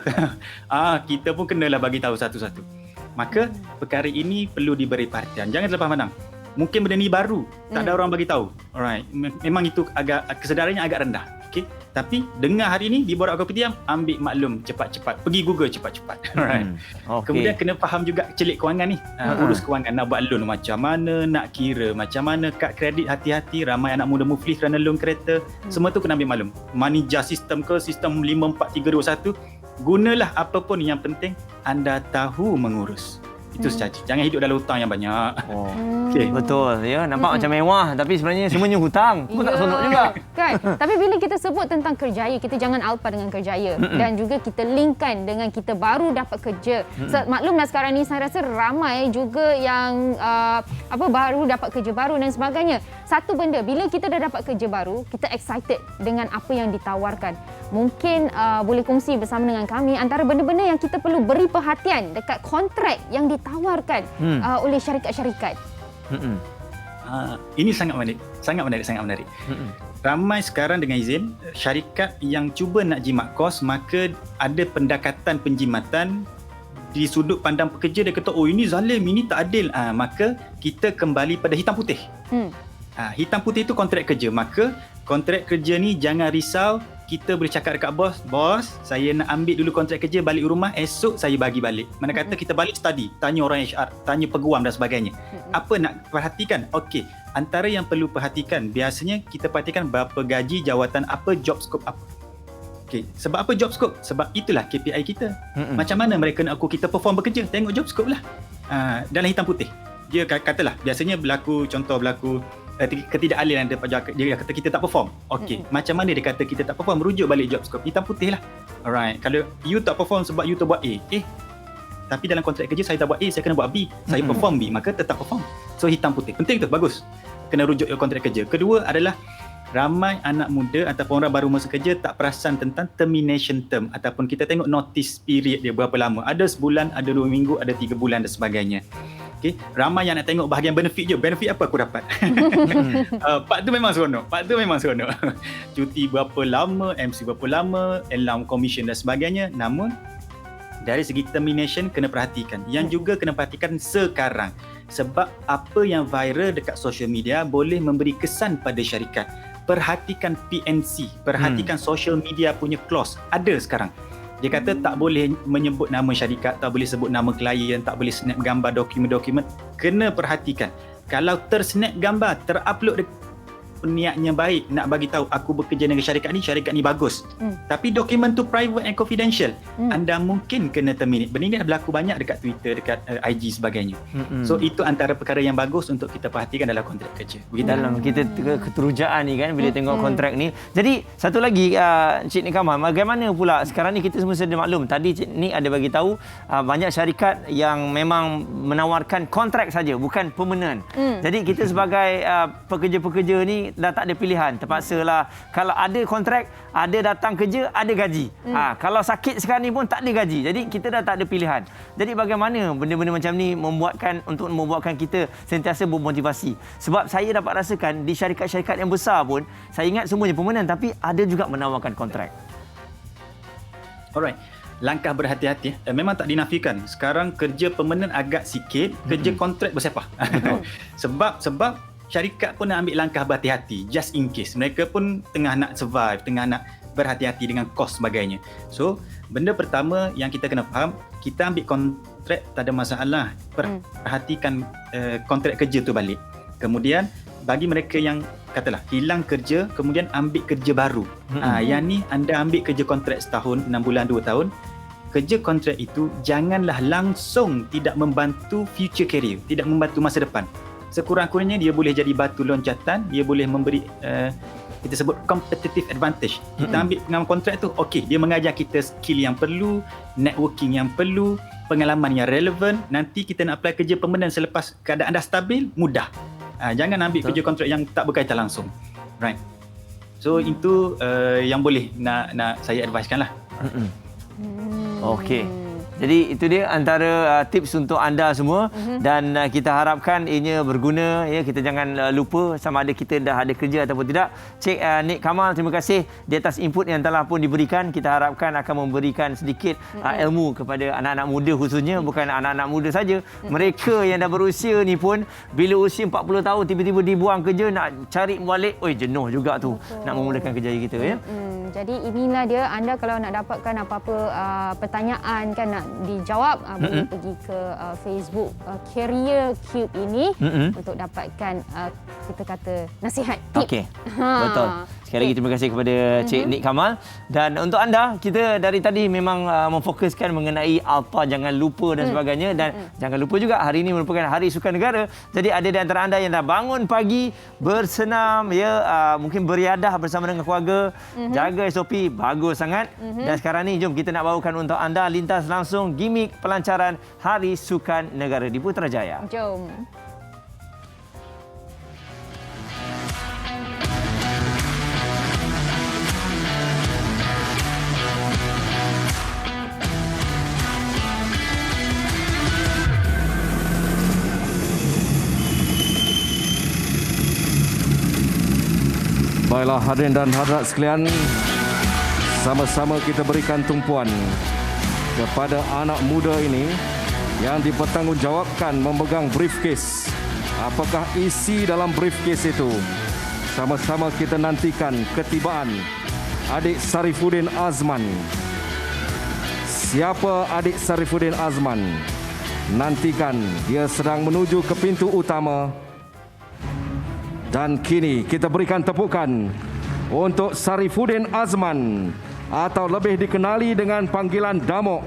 Kita pun kenalah bagi tahu satu-satu. Maka perkara ini perlu diberi perhatian. Jangan terlepas pandang. Mungkin benda ni baru, tak ada orang bagi tahu. Alright. Memang itu kesedarannya agak rendah. Okey. Tapi dengar hari ini di Borak Kopitiam, ambil maklum cepat-cepat. Pergi Google cepat-cepat. Alright. Kemudian kena faham juga celik kewangan ni. Urus kewangan, nak buat loan macam mana, nak kira macam mana, kad kredit hati-hati. Ramai anak muda muflis kerana loan kereta. Semua tu kena ambil maklum. Money Just system ke, sistem 5, 4, 3, 2, 1. Gunalah apa pun, yang penting anda tahu mengurus. Itu saja. Jangan hidup dalam hutang yang banyak. Okay. Betul. Ya, nampak macam mewah tapi sebenarnya semuanya hutang. Pun tak seronok juga. Kan? Tapi bila kita sebut tentang kerjaya, kita jangan alpa dengan kerjaya. Dan juga kita linkkan dengan kita baru dapat kerja. Maklumlah sekarang ni saya rasa ramai juga yang baru dapat kerja baru dan sebagainya. Satu benda, bila kita dah dapat kerja baru, kita excited dengan apa yang ditawarkan. Mungkin boleh kongsi bersama dengan kami antara benda-benda yang kita perlu beri perhatian dekat kontrak yang ditawarkan oleh syarikat-syarikat. Ini sangat menarik. Ramai sekarang dengan izin, syarikat yang cuba nak jimat kos, maka ada pendekatan penjimatan di sudut pandang pekerja. Dia kata, oh ini zalim, ini tak adil. Maka kita kembali pada hitam putih. Hitam putih itu kontrak kerja. Maka kontrak kerja ni jangan risau. Kita boleh cakap dekat bos, saya nak ambil dulu kontrak kerja, balik rumah, esok saya bagi balik. Mana kata kita balik study, tanya orang HR, tanya peguam dan sebagainya. Apa nak perhatikan? Okey, antara yang perlu perhatikan, biasanya kita perhatikan berapa gaji, jawatan apa, job scope apa. Okey, sebab apa job scope? Sebab itulah KPI kita. Macam mana mereka nak kita perform bekerja? Tengok job scope lah. Dalam hitam putih. Dia katalah, biasanya berlaku ketidakadilan daripada dia kata kita tak perform. Okey, macam mana dia kata kita tak perform? Rujuk balik job scope, hitam putih lah. Alright, kalau you tak perform sebab you tak buat A, tapi dalam kontrak kerja saya tak buat A, saya kena buat B, saya perform B, maka tetap perform. So hitam putih, penting tu, bagus. Kena rujuk kontrak kerja. Kedua adalah ramai anak muda ataupun orang baru masuk kerja tak perasan tentang termination term ataupun kita tengok notice period dia berapa lama. Ada sebulan, ada 2 minggu, ada 3 bulan dan sebagainya. Okay. Ramai yang nak tengok bahagian benefit je. Benefit apa aku dapat? Part tu memang seronok. Cuti berapa lama, MC berapa lama, alarm commission dan sebagainya. Namun dari segi termination kena perhatikan. Yang juga kena perhatikan sekarang. Sebab apa yang viral dekat social media boleh memberi kesan pada syarikat. Perhatikan PNC, perhatikan social media punya clause. Ada sekarang. Dia kata tak boleh menyebut nama syarikat, tak boleh sebut nama klien, tak boleh snap gambar dokumen-dokumen. Kena perhatikan. Kalau tersnap gambar, terupload niatnya baik, nak bagi tahu aku bekerja dengan syarikat ni bagus. Tapi dokumen tu private and confidential. Anda mungkin kena terminate. Benda ni dah berlaku banyak dekat Twitter, dekat IG sebagainya. So itu antara perkara yang bagus untuk kita perhatikan dalam kontrak kerja. Begitu. Dalam kita keterujaan ni kan bila tengok kontrak ni. Jadi satu lagi Cik Nik Kamal, bagaimana pula sekarang ni kita semua sedia maklum. Tadi Cik Nik ada bagi tahu banyak syarikat yang memang menawarkan kontrak saja, bukan permanent. Jadi kita sebagai pekerja-pekerja ni dah tak ada pilihan. Terpaksalah kalau ada kontrak, ada datang kerja, ada gaji. Kalau sakit sekarang ni pun tak ada gaji. Jadi kita dah tak ada pilihan. Jadi bagaimana benda-benda macam ni membuatkan kita sentiasa bermotivasi. Sebab saya dapat rasakan di syarikat-syarikat yang besar pun, saya ingat semuanya permanent tapi ada juga menawarkan kontrak. Alright. Langkah berhati-hati. Memang tak dinafikan. Sekarang kerja permanent agak sikit, kerja kontrak bersepah. Sebab syarikat pun nak ambil langkah berhati-hati just in case. Mereka pun tengah nak survive, tengah nak berhati-hati dengan kos sebagainya. So, benda pertama yang kita kena faham, kita ambil kontrak tak ada masalah. Perhatikan kontrak kerja tu balik. Kemudian, bagi mereka yang katalah hilang kerja, kemudian ambil kerja baru. Yang ni anda ambil kerja kontrak setahun, 6 bulan, 2 tahun. Kerja kontrak itu janganlah langsung tidak membantu future career, tidak membantu masa depan. Sekurang-kurangnya dia boleh jadi batu loncatan, dia boleh memberi kita sebut competitive advantage. Kita ambil pengalaman kontrak tu, okey, dia mengajar kita skill yang perlu, networking yang perlu, pengalaman yang relevan. Nanti kita nak apply kerja permanent selepas keadaan dah stabil, mudah. Jangan ambil kerja kontrak yang tak berkaitan langsung. Right. So itu yang boleh nak saya advisekan lah. Okey. Jadi itu dia antara tips untuk anda semua dan kita harapkan ianya berguna ya. Kita jangan lupa sama ada kita dah ada kerja ataupun tidak. Cik Nik Kamal, terima kasih di atas input yang telah pun diberikan. Kita harapkan akan memberikan sedikit ilmu kepada anak-anak muda khususnya, bukan anak-anak muda saja. Mereka yang dah berusia ni pun bila usia 40 tahun tiba-tiba dibuang kerja, nak cari balik, jenuh juga tu. Betul. Nak memulakan kerja kita ya. Jadi inilah dia, anda kalau nak dapatkan apa-apa pertanyaan kan nak dijawab, boleh pergi ke Facebook Career Cube ini untuk dapatkan kita kata nasihat, tip. Okey. Betul. Sekali lagi terima kasih kepada Cik Nik Kamal. Dan untuk anda, kita dari tadi memang memfokuskan mengenai apa jangan lupa dan sebagainya. Dan jangan lupa juga hari ini merupakan Hari Sukan Negara. Jadi ada di antara anda yang dah bangun pagi bersenam ya, mungkin beriadah bersama dengan keluarga, jaga SOP, bagus sangat. Dan sekarang ni jom kita nak bawakan untuk anda lintas langsung gimik pelancaran Hari Sukan Negara di Putrajaya. Jom. Baiklah hadirin dan hadirat sekalian, sama-sama kita berikan tumpuan kepada anak muda ini yang dipertanggungjawabkan memegang briefcase. Apakah isi dalam briefcase itu? Sama-sama kita nantikan ketibaan adik Sarifuddin Azman. Siapa adik Sarifuddin Azman? Nantikan, dia sedang menuju ke pintu utama. Dan kini kita berikan tepukan untuk Sarifuddin Azman atau lebih dikenali dengan panggilan Damok,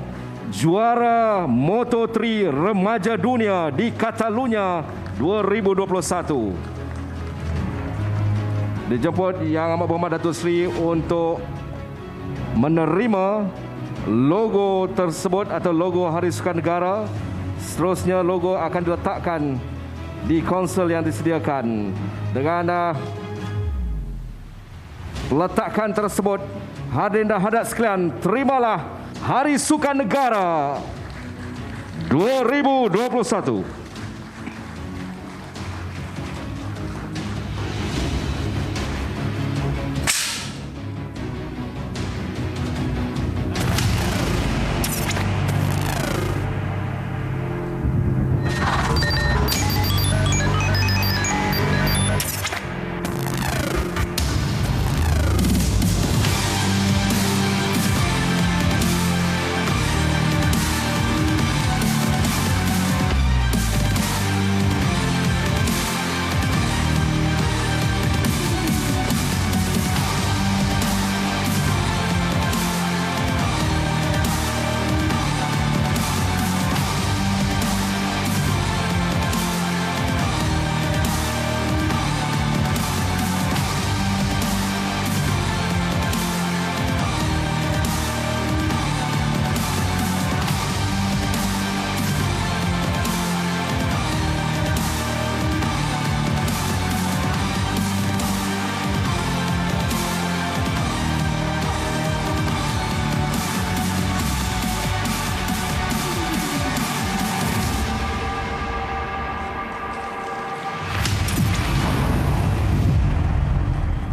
juara Moto3 Remaja Dunia di Catalunya 2021. Dijemput Yang Amat Berhormat Datuk Seri untuk menerima logo tersebut atau logo Hari Sukan Negara. Seterusnya logo akan diletakkan di konsol yang disediakan dengan letakkan tersebut. Hadirin dan hadirat sekalian, terimalah Hari Sukan Negara 2021.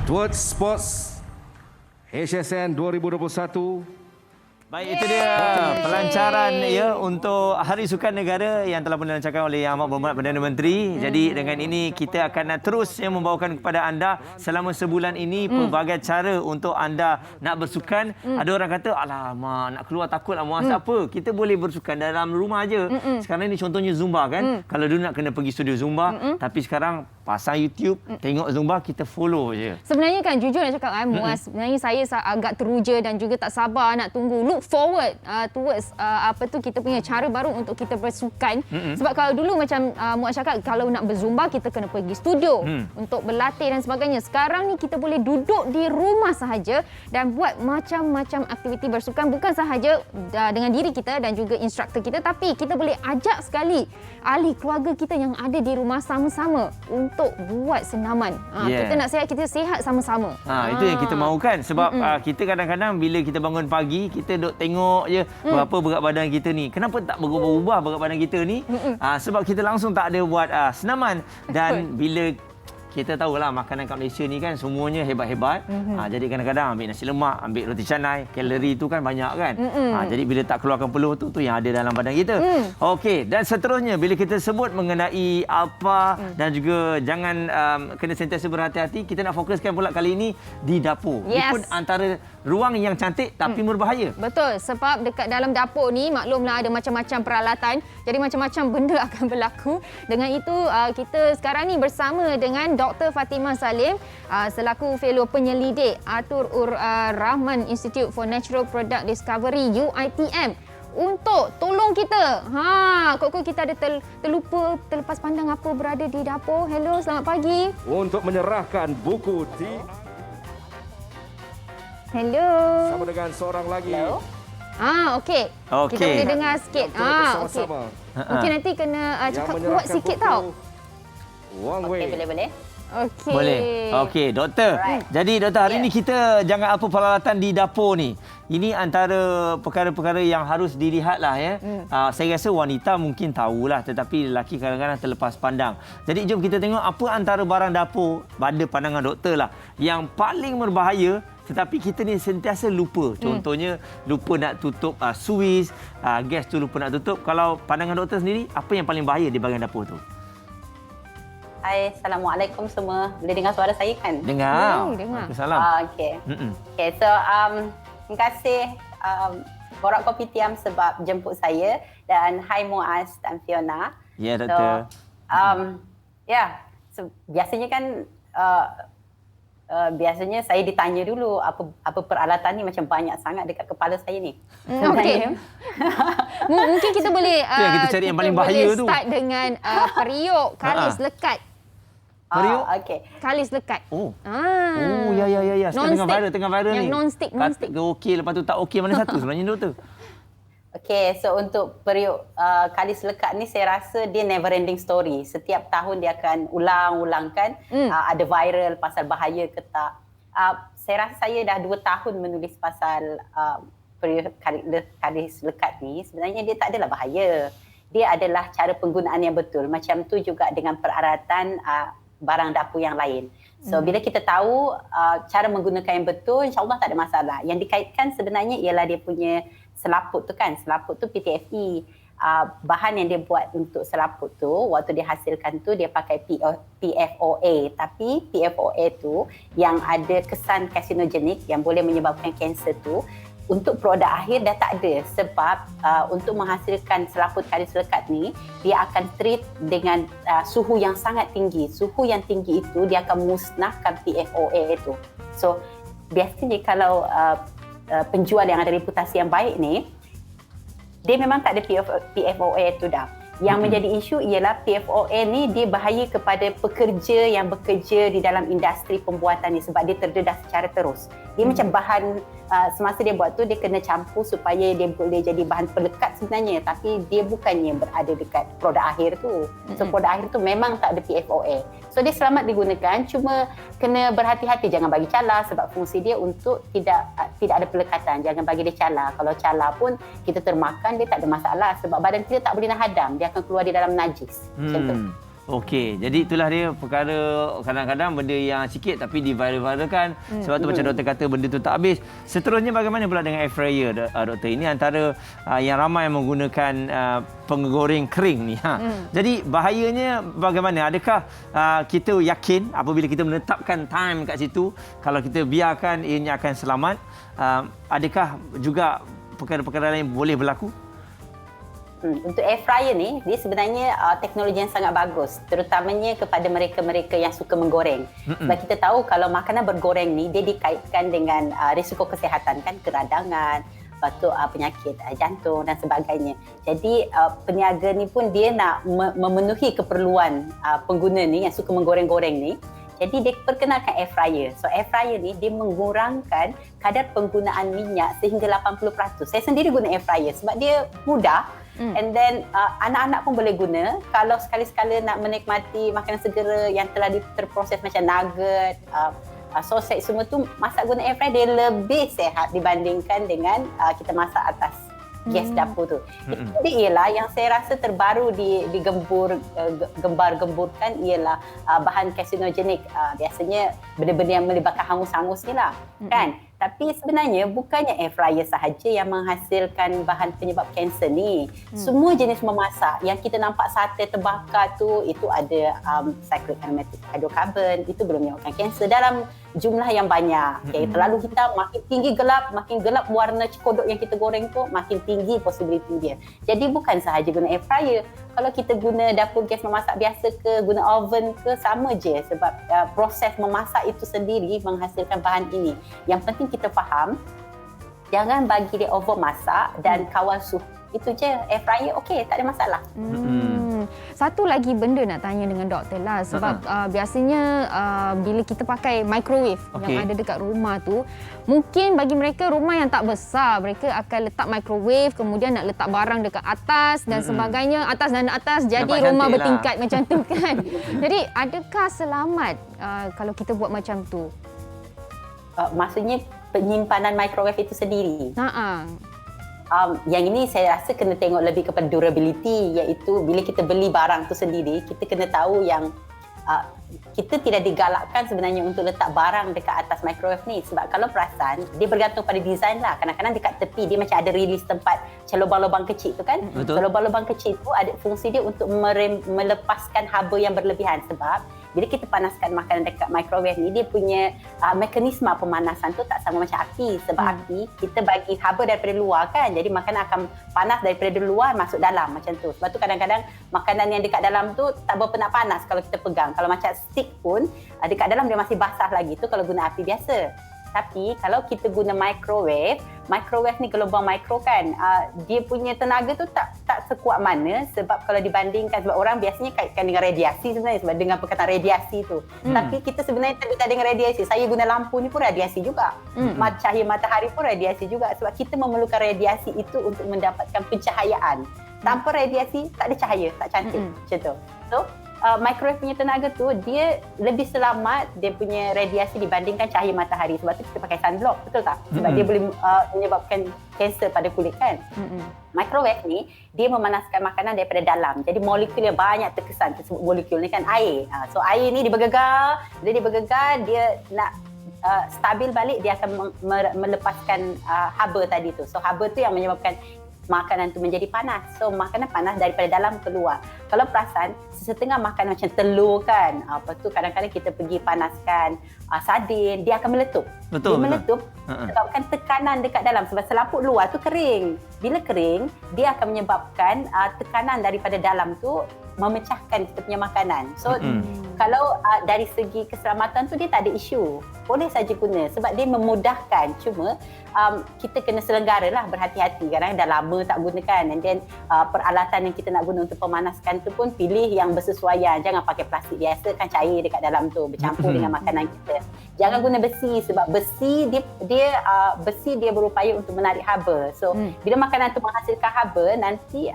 Towards Sports HSN 2021. Baik, itu dia pelancaran ya untuk Hari Sukan Negara yang telah pun dilancarkan oleh Yang Amat Berhormat Perdana Menteri. Jadi dengan ini kita akan terus membawakan kepada anda selama sebulan ini pelbagai cara untuk anda nak bersukan. Ada orang kata, alamak nak keluar takut lah muas apa. Kita boleh bersukan dalam rumah aja. Sekarang ni contohnya Zumba kan. Kalau dulu nak kena pergi studio Zumba, tapi sekarang pasang YouTube, tengok Zumba, kita follow je. Sebenarnya kan, jujur nak cakap Muaz, sebenarnya saya agak teruja dan juga tak sabar nak tunggu. Look forward towards kita punya cara baru untuk kita bersukan. Sebab kalau dulu macam Muaz cakap, kalau nak berzumba kita kena pergi studio untuk berlatih dan sebagainya. Sekarang ni kita boleh duduk di rumah sahaja dan buat macam-macam aktiviti bersukan, bukan sahaja dengan diri kita dan juga instruktor kita, tapi kita boleh ajak sekali ahli keluarga kita yang ada di rumah sama-sama untuk buat senaman. Kita nak sihat, kita sihat sama-sama. Itu yang kita mahukan. Sebab kita kadang-kadang bila kita bangun pagi, kita duk tengok je berapa berat badan kita ni. Kenapa tak berubah-ubah berat badan kita ni? Sebab kita langsung tak ada buat senaman. Dan bila kita tahulah makanan kat Malaysia ni kan semuanya hebat-hebat. Jadi kadang-kadang ambil nasi lemak, ambil roti canai, kalori tu kan banyak kan. Jadi bila tak keluarkan peluh tu yang ada dalam badan kita. Okey, dan seterusnya bila kita sebut mengenai apa dan juga jangan kena sentiasa berhati-hati, kita nak fokuskan pula kali ini di dapur. Dia pun antara ruang yang cantik tapi berbahaya. Betul, sebab dekat dalam dapur ni maklumlah ada macam-macam peralatan. Jadi macam-macam benda akan berlaku. Dengan itu kita sekarang ni bersama dengan Dr. Fatimah Salim selaku fellow penyelidik Atur Rahman Institute for Natural Product Discovery UITM untuk tolong kita. Kok kita ada terlepas pandang apa berada di dapur. Hello, selamat pagi. Untuk menyerahkan buku Hello. sama dengan seorang lagi. Hello. Okey. Kita boleh dengar sikit. Okey. Mungkin nanti kena cakap kuat sikit tau. Okey, boleh. Okey. Boleh. Okey, doktor. Jadi doktor, hari ni kita jangan apa peralatan di dapur ni. Ini antara perkara-perkara yang harus dilihatlah ya. Saya rasa wanita mungkin tahulah, tetapi lelaki kadang-kadang terlepas pandang. Jadi jom kita tengok apa antara barang dapur pada pandangan doktor lah yang paling berbahaya tetapi kita ni sentiasa lupa. Contohnya lupa nak tutup suis, gas tu lupa nak tutup. Kalau pandangan doktor sendiri, apa yang paling bahaya di bahagian dapur tu? Hai, Assalamualaikum semua. Boleh dengar suara saya kan? Dengar. Dengar. Salam. Okey. Okay, so terima kasih Borak Kopitiam sebab jemput saya, dan hai Muaz dan Fiona. Ya, doktor. So biasanya kan biasanya saya ditanya dulu apa peralatan ni, macam banyak sangat dekat kepala saya ni. Okey. Mungkin kita boleh kita cari yang paling bahaya tu. Start dengan periuk kalis lekat. Periuk? Okey. Kalis lekat. Ya. Sekarang tengah viral ni. Yang non-stick. Kata okey, lepas tu tak okey, mana satu sebenarnya doktor? Okey, so untuk periuk kalis lekat ni saya rasa dia never ending story. Setiap tahun dia akan ulang-ulangkan. Ada viral pasal bahaya ke tak. saya rasa saya dah 2 tahun menulis pasal karis lekat ni. Sebenarnya dia tak adalah bahaya. Dia adalah cara penggunaan yang betul. Macam tu juga dengan peralatan barang dapur yang lain. So bila kita tahu cara menggunakan yang betul, insya-Allah tak ada masalah. Yang dikaitkan sebenarnya ialah dia punya selaput tu kan. Selaput tu PTFE. Bahan yang dia buat untuk selaput tu, waktu dia hasilkan tu dia pakai PFOA. Tapi PFOA tu yang ada kesan karsinogenik yang boleh menyebabkan kanser tu, untuk produk akhir dah tak ada. Sebab untuk menghasilkan selaput karis lekat ni, dia akan treat dengan suhu yang sangat tinggi. Suhu yang tinggi itu dia akan musnahkan PFOA itu. So biasanya kalau penjual yang ada reputasi yang baik ni, dia memang tak ada PFOA itu dah. Yang menjadi isu ialah PFOA ni dia bahaya kepada pekerja yang bekerja di dalam industri pembuatan ni sebab dia terdedah secara terus. Dia macam bahan semasa dia buat tu dia kena campur supaya dia boleh jadi bahan pelekat sebenarnya, tapi dia bukannya berada dekat produk akhir tu. So produk akhir tu memang tak ada PFOA. So dia selamat digunakan, cuma kena berhati-hati jangan bagi cala sebab fungsi dia untuk tidak ada pelekatan. Jangan bagi dia cala. Kalau cala pun kita termakan dia tak ada masalah sebab badan kita tak boleh nak hadam, dia akan keluar di dalam najis. Macam tu. Okey, jadi itulah dia perkara kadang-kadang benda yang sikit tapi di-viral-viralkan. Sebab tu macam doktor kata benda tu tak habis. Seterusnya bagaimana pula dengan air fryer, doktor? Ini antara yang ramai menggunakan penggoreng kering ni. Jadi bahayanya bagaimana? Adakah kita yakin apabila kita menetapkan time kat situ, kalau kita biarkan ianya akan selamat? Adakah juga perkara-perkara lain boleh berlaku? Untuk air fryer ni, dia sebenarnya teknologi yang sangat bagus, terutamanya kepada mereka-mereka yang suka menggoreng. Sebab kita tahu kalau makanan bergoreng ni, dia dikaitkan dengan risiko kesihatan kan, keradangan, lepas tu penyakit jantung dan sebagainya. Jadi peniaga ni pun dia nak memenuhi keperluan pengguna ni yang suka menggoreng-goreng ni. Jadi dia perkenalkan air fryer. So air fryer ni dia mengurangkan kadar penggunaan minyak sehingga 80%. Saya sendiri guna air fryer sebab dia mudah. And then anak-anak pun boleh guna. Kalau sekali-sekala nak menikmati makanan segera yang telah terproses macam nugget, sausage semua tu, masak guna air fryer dia lebih sihat dibandingkan dengan kita masak atas gas dapur tu. Jadi ialah yang saya rasa terbaru digembar-gemburkan ialah bahan karsinogenik. Biasanya benda-benda yang melibatkan hangus-hangus ni lah. Kan? Tapi sebenarnya bukannya air fryer sahaja yang menghasilkan bahan penyebab kanser ni. Semua jenis memasak yang kita nampak sate terbakar tu, itu ada cyclic aromatic hydrocarbon, itu boleh menyebabkan kanser dalam jumlah yang banyak. Okay, terlalu hitam, makin tinggi gelap, makin gelap warna cekodok yang kita goreng tu, makin tinggi possibility dia. Jadi bukan sahaja guna air fryer. Kalau kita guna dapur gas memasak biasa ke, guna oven ke, sama je sebab proses memasak itu sendiri menghasilkan bahan ini. Yang penting kita faham, jangan bagi dia over masak dan kawal suhu. Itu je, air fryer okey, tak ada masalah. Satu lagi benda nak tanya dengan doktor lah sebab biasanya bila kita pakai microwave yang ada dekat rumah tu, mungkin bagi mereka rumah yang tak besar, mereka akan letak microwave, kemudian nak letak barang dekat atas dan sebagainya, atas dan atas, jadi nampak rumah cantik bertingkat macam tu kan. Jadi adakah selamat kalau kita buat macam tu? Maksudnya penyimpanan microwave itu sendiri? Yang ini saya rasa kena tengok lebih kepada durability, iaitu bila kita beli barang tu sendiri, kita kena tahu yang kita tidak digalakkan sebenarnya untuk letak barang dekat atas microwave ni sebab kalau perasan dia bergantung pada design lah. Kadang-kadang dekat tepi dia macam ada release tempat macam lubang-lubang kecil tu kan. So, lubang-lubang kecil tu ada fungsi dia untuk melepaskan haba yang berlebihan sebab bila kita panaskan makanan dekat microwave ni, dia punya mekanisme pemanasan tu tak sama macam api. Sebab api, kita bagi haba daripada luar kan. Jadi makanan akan panas daripada luar masuk dalam macam tu. Sebab tu kadang-kadang makanan yang dekat dalam tu tak berapa nak panas kalau kita pegang. Kalau macam stick pun, dekat dalam dia masih basah lagi. Tu kalau guna api biasa. Tapi kalau kita guna microwave ni gelombang mikro kan, dia punya tenaga tu tak sekuat mana sebab kalau dibandingkan, sebab orang biasanya kaitkan dengan radiasi sebenarnya sebab dengan perkataan radiasi tu. Tapi kita sebenarnya terdekat dengan radiasi. Saya guna lampu ni pun radiasi juga. Cahaya matahari pun radiasi juga sebab kita memerlukan radiasi itu untuk mendapatkan pencahayaan. Tanpa radiasi tak ada cahaya, tak cantik macam tu. So microwave punya tenaga tu dia lebih selamat dia punya radiasi dibandingkan cahaya matahari. Sebab tu kita pakai sunblock, betul tak? Sebab dia boleh menyebabkan kanser pada kulit kan. Microwave ni dia memanaskan makanan daripada dalam. Jadi molekul yang banyak terkesan, tersebut molekul ni kan air. So air ni dia bergegar, dia nak stabil balik, dia akan melepaskan haba tadi tu. So haba tu yang menyebabkan makanan tu menjadi panas. So makanan panas daripada dalam keluar. Kalau perasan setengah makanan macam telur kan, apa tu kadang-kadang kita pergi panaskan sardin, dia akan meletup. Dia meletup sebabkan tekanan dekat dalam, sebab selaput luar tu kering. Bila kering, dia akan menyebabkan tekanan daripada dalam tu memecahkan kita punya makanan. So kalau dari segi keselamatan tu dia tak ada isu. Boleh saja guna sebab dia memudahkan. Cuma kita kena selenggara lah, berhati-hati. Kadang-kadang dah lama tak gunakan, and then peralatan yang kita nak guna untuk pemanaskan tu pun pilih yang bersesuaian. Jangan pakai plastik biasa, kan cair dekat dalam tu bercampur dengan makanan kita. Jangan guna besi sebab besi dia berupaya untuk menarik haba. So bila makanan tu menghasilkan haba, nanti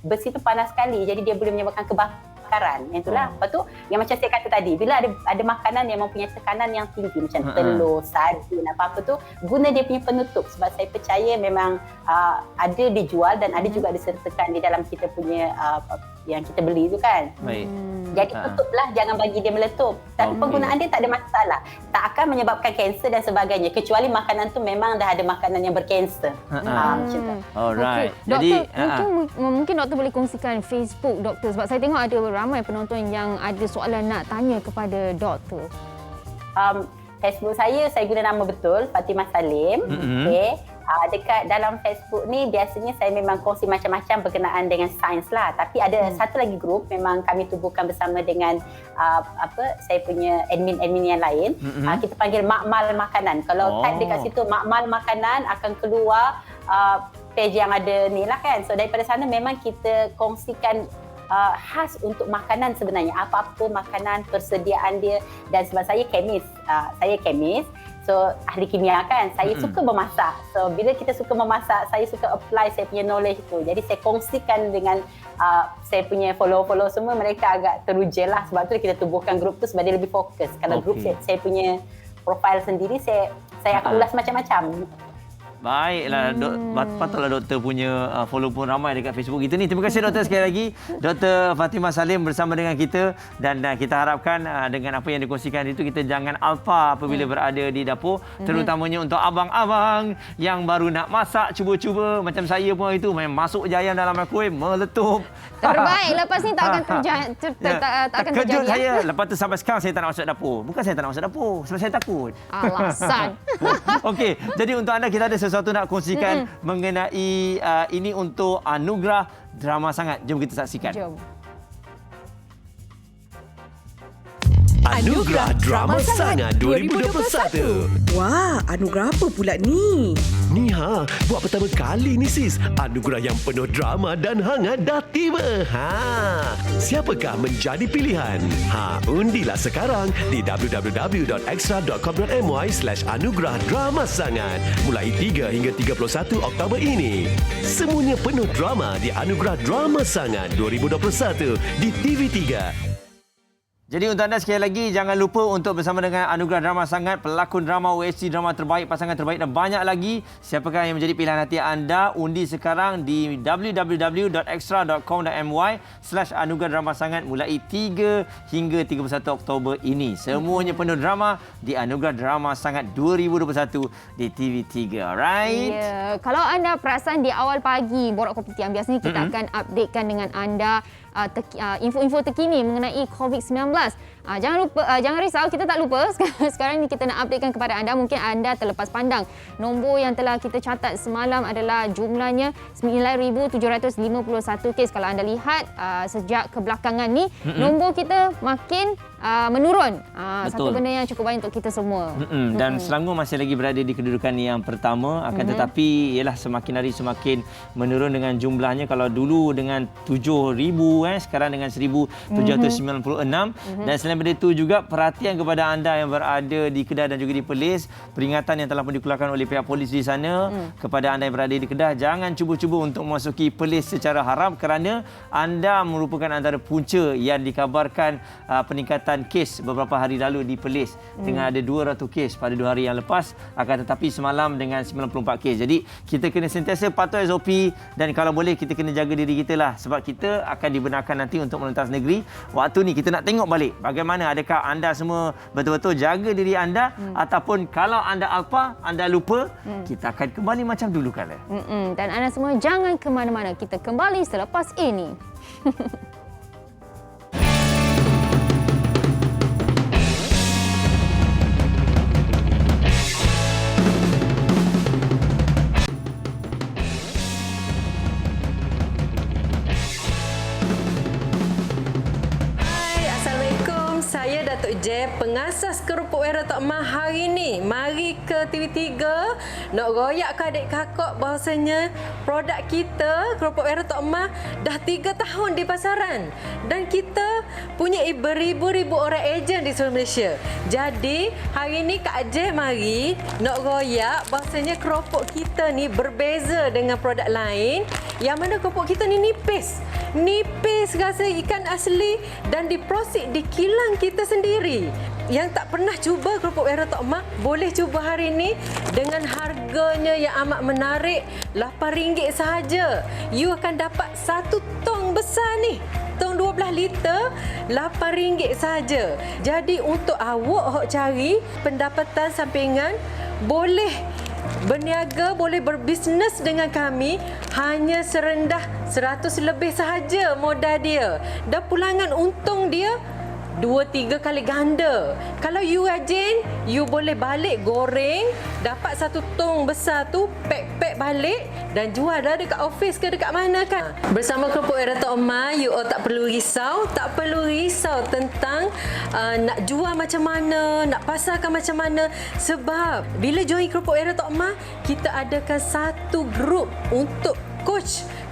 besi tu panas sekali, jadi dia boleh menyebabkan kebakaran. Yang itulah. Lepas tu yang macam saya kata tadi, bila ada makanan yang mempunyai tekanan yang tinggi macam telur, sardin, apa-apa tu, guna dia punya penutup. Sebab saya percaya memang ada dijual dan ada juga disertakan di dalam kita punya yang kita beli tu kan. Jadi tutuplah, jangan bagi dia meletup. Tapi penggunaan dia tak ada masalah. Tak akan menyebabkan kanser dan sebagainya, kecuali makanan tu memang dah ada makanan yang berkanser. Macam tu. Alright. Jadi mungkin doktor boleh kongsikan Facebook doktor, sebab saya tengok ada ramai penonton yang ada soalan nak tanya kepada doktor. Facebook saya guna nama betul, Fatimah Salim. Okey. Dekat dalam Facebook ni biasanya saya memang kongsi macam-macam berkenaan dengan sains lah. Tapi ada satu lagi grup memang kami tubuhkan bersama dengan saya punya admin-admin yang lain. Kita panggil Makmal Makanan. Kalau type dekat situ Makmal Makanan akan keluar page yang ada ni lah kan. So daripada sana memang kita kongsikan khas untuk makanan sebenarnya. Apa-apa makanan, persediaan dia. Dan sebab saya kemis, so ahli kimia kan, saya suka memasak. So bila kita suka memasak, saya suka apply saya punya knowledge tu. Jadi saya kongsikan dengan saya punya follow semua, mereka agak teruja lah. Sebab tu kita tubuhkan grup tu sebab dia lebih fokus. Kalau grup saya punya profile sendiri, saya akan ulas macam-macam. Baiklah, patutlah doktor punya follow pun ramai dekat Facebook kita ni. Terima kasih doktor sekali lagi. Dr. Fatimah Salim bersama dengan kita, dan kita harapkan dengan apa yang dikongsikan itu, kita jangan alpa apabila berada di dapur, terutamanya untuk abang-abang yang baru nak masak, cuba-cuba macam saya pun itu, main masuk je ayam dalam microwave meletup. Terbaik, lepas ni tak akan terjadi. Terkejut saya. Lepas tu sampai sekarang saya tak nak masuk dapur. Bukan saya tak nak masuk dapur, sebab saya takut. Alasan. Okey, jadi untuk anda kita ada sesuatu nak kongsikan mengenai ini untuk anugerah drama sangat. Jom kita saksikan. Jom. Anugerah Drama Sangat 2021. Wah, anugerah apa pula ni? Ni buat pertama kali ni sis. Anugerah yang penuh drama dan hangat dah tiba. Siapakah menjadi pilihan? Undilah sekarang di www.extra.com.my/anugerah drama sangat mulai 3 hingga 31 Oktober ini. Semuanya penuh drama di Anugerah Drama Sangat 2021 di TV3. Jadi untuk anda sekali lagi, jangan lupa untuk bersama dengan Anugerah Drama Sangat, pelakon drama OST drama terbaik, pasangan terbaik dan banyak lagi. Siapakah yang menjadi pilihan hati anda? Undi sekarang di www.extra.com.my/anugerah drama sangat mulai 3 hingga 31 Oktober ini. Semuanya penuh drama di Anugerah Drama Sangat 2021 di TV3. Alright? Ya, kalau anda perasan di awal pagi Borak Kopi Tiam, biasanya kita akan updatekan dengan anda info-info terkini mengenai COVID-19. Jangan risau, kita tak lupa. Sekarang ni kita nak updatekan kepada anda. Mungkin anda terlepas pandang. Nombor yang telah kita catat semalam adalah jumlahnya 9,751 kes. Kalau anda lihat sejak kebelakangan ni, nombor kita makin menurun. Satu benda yang cukup baik untuk kita semua. Dan Selangor masih lagi berada di kedudukan yang pertama. Akan tetapi ialah semakin hari semakin menurun dengan jumlahnya. Kalau dulu dengan 7,000 sekarang dengan 1,796. Dan selain selain daripada itu juga perhatian kepada anda yang berada di Kedah dan juga di Perlis. Peringatan yang telah pun dikeluarkan oleh pihak polis di sana kepada anda yang berada di Kedah, jangan cuba-cuba untuk memasuki Perlis secara haram kerana anda merupakan antara punca yang dikabarkan peningkatan kes beberapa hari lalu di Perlis dengan ada 200 kes pada 2 hari yang lepas, akan tetapi semalam dengan 94 kes. Jadi kita kena sentiasa patuh SOP dan kalau boleh kita kena jaga diri kita lah, sebab kita akan dibenarkan nanti untuk melintas negeri. Waktu ni kita nak tengok balik bagaimana, adakah anda semua betul-betul jaga diri anda ataupun kalau anda alpa, anda lupa. Kita akan kembali macam dulu kala. Dan anda semua jangan ke mana-mana. Kita kembali selepas ini. Saya Datuk J, pengasas kerupuk Wera Tok Mah hari ni. Mari ke TV3 nak royak ke adik kakak bahawasanya produk kita kerupuk Wera Tok Mah dah 3 tahun di pasaran dan kita punya beribu-ribu orang ejen di seluruh Malaysia. Jadi hari ni Kak J mari nak royak bahawasanya kerupuk kita ni berbeza dengan produk lain, yang mana kerupuk kita ni nipis rasa ikan asli dan diproses di kilang kita sendiri. Yang tak pernah cuba kerupuk Wera Tok Mah boleh cuba hari ini dengan harganya yang amat menarik, RM8 sahaja. You akan dapat 1 tong besar ni, tong 12 liter, RM8 sahaja. Jadi untuk awak hok cari pendapatan sampingan, boleh berniaga, boleh berbisnes dengan kami hanya serendah 100 lebih sahaja modal dia. Dan pulangan untung dia 2-3 kali ganda. Kalau you rajin, you boleh balik goreng, dapat 1 tong besar tu, pack balik dan jual dah dekat office ke dekat mana kan. Bersama kerupuk Wera Tok Mah, you all tak perlu risau tentang nak jual macam mana, nak pasarkan macam mana. Sebab bila join kerupuk Wera Tok Mah, kita adakan satu grup untuk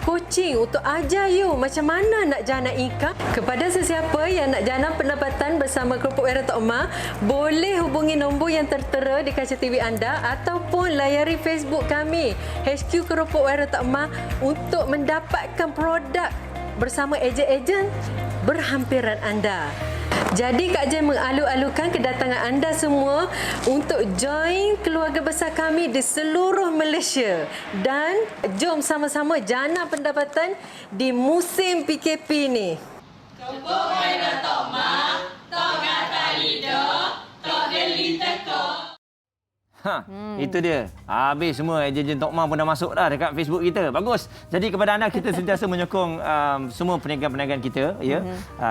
coaching untuk ajar you macam mana nak jana income. Kepada sesiapa yang nak jana pendapatan bersama kerupuk Wera Tok Mah, boleh hubungi nombor yang tertera di kaca TV anda ataupun layari Facebook kami HQ Kerupuk Wera Tok Mah untuk mendapatkan produk bersama ejen-ejen berhampiran anda. Jadi Kak J mengalu-alukan kedatangan anda semua untuk join keluarga besar kami di seluruh Malaysia. Dan jom sama-sama jana pendapatan di musim PKP ni. Kerupuk Wera Tok Mah, tok kata lidah, tok geli teko. Itu dia. Habis semua ejen-ejen Tok Mah pun dah masuk dah dekat Facebook kita. Bagus. Jadi kepada anda, kita sentiasa menyokong semua perniagaan-perniagaan kita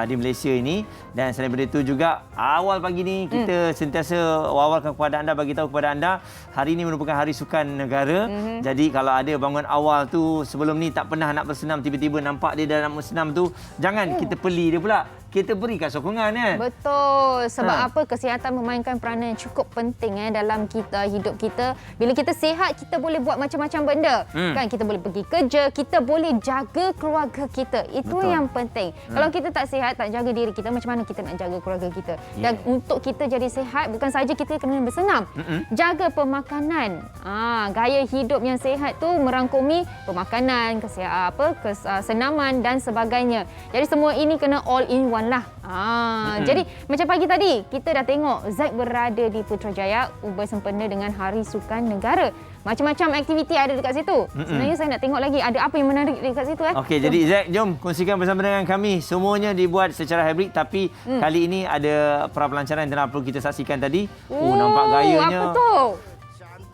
di Malaysia ini. Dan selain daripada itu juga, awal pagi ni kita sentiasa awalkan kepada anda, bagi tahu kepada anda, hari ini merupakan Hari Sukan Negara. Jadi kalau ada bangun awal tu sebelum ni tak pernah nak bersenam, tiba-tiba nampak dia dah nak bersenam tu, jangan kita peli dia pula. Kita berikan sokongan kan. Betul. Sebab apa? Kesihatan memainkan peranan yang cukup penting dalam hidup kita. Bila kita sihat, kita boleh buat macam-macam benda. Kan, kita boleh pergi kerja, kita boleh jaga keluarga kita. Itu betul, yang penting. Kalau kita tak sihat, tak jaga diri kita, macam mana kita nak jaga keluarga kita? Dan untuk kita jadi sihat, bukan saja kita kena bersenam. Jaga pemakanan. Gaya hidup yang sihat tu merangkumi pemakanan, kesenaman dan sebagainya. Jadi semua ini kena all in one lah. Jadi macam pagi tadi kita dah tengok Zack berada di Putrajaya bersempena dengan Hari Sukan Negara. Macam-macam aktiviti ada dekat situ. Sebenarnya saya nak tengok lagi ada apa yang menarik dekat situ. Okey, jadi Zack, jom kongsikan bersama dengan kami. Semuanya dibuat secara hybrid, tapi kali ini ada pelancaran yang perlu kita saksikan tadi. Nampak gayanya. Apa tu?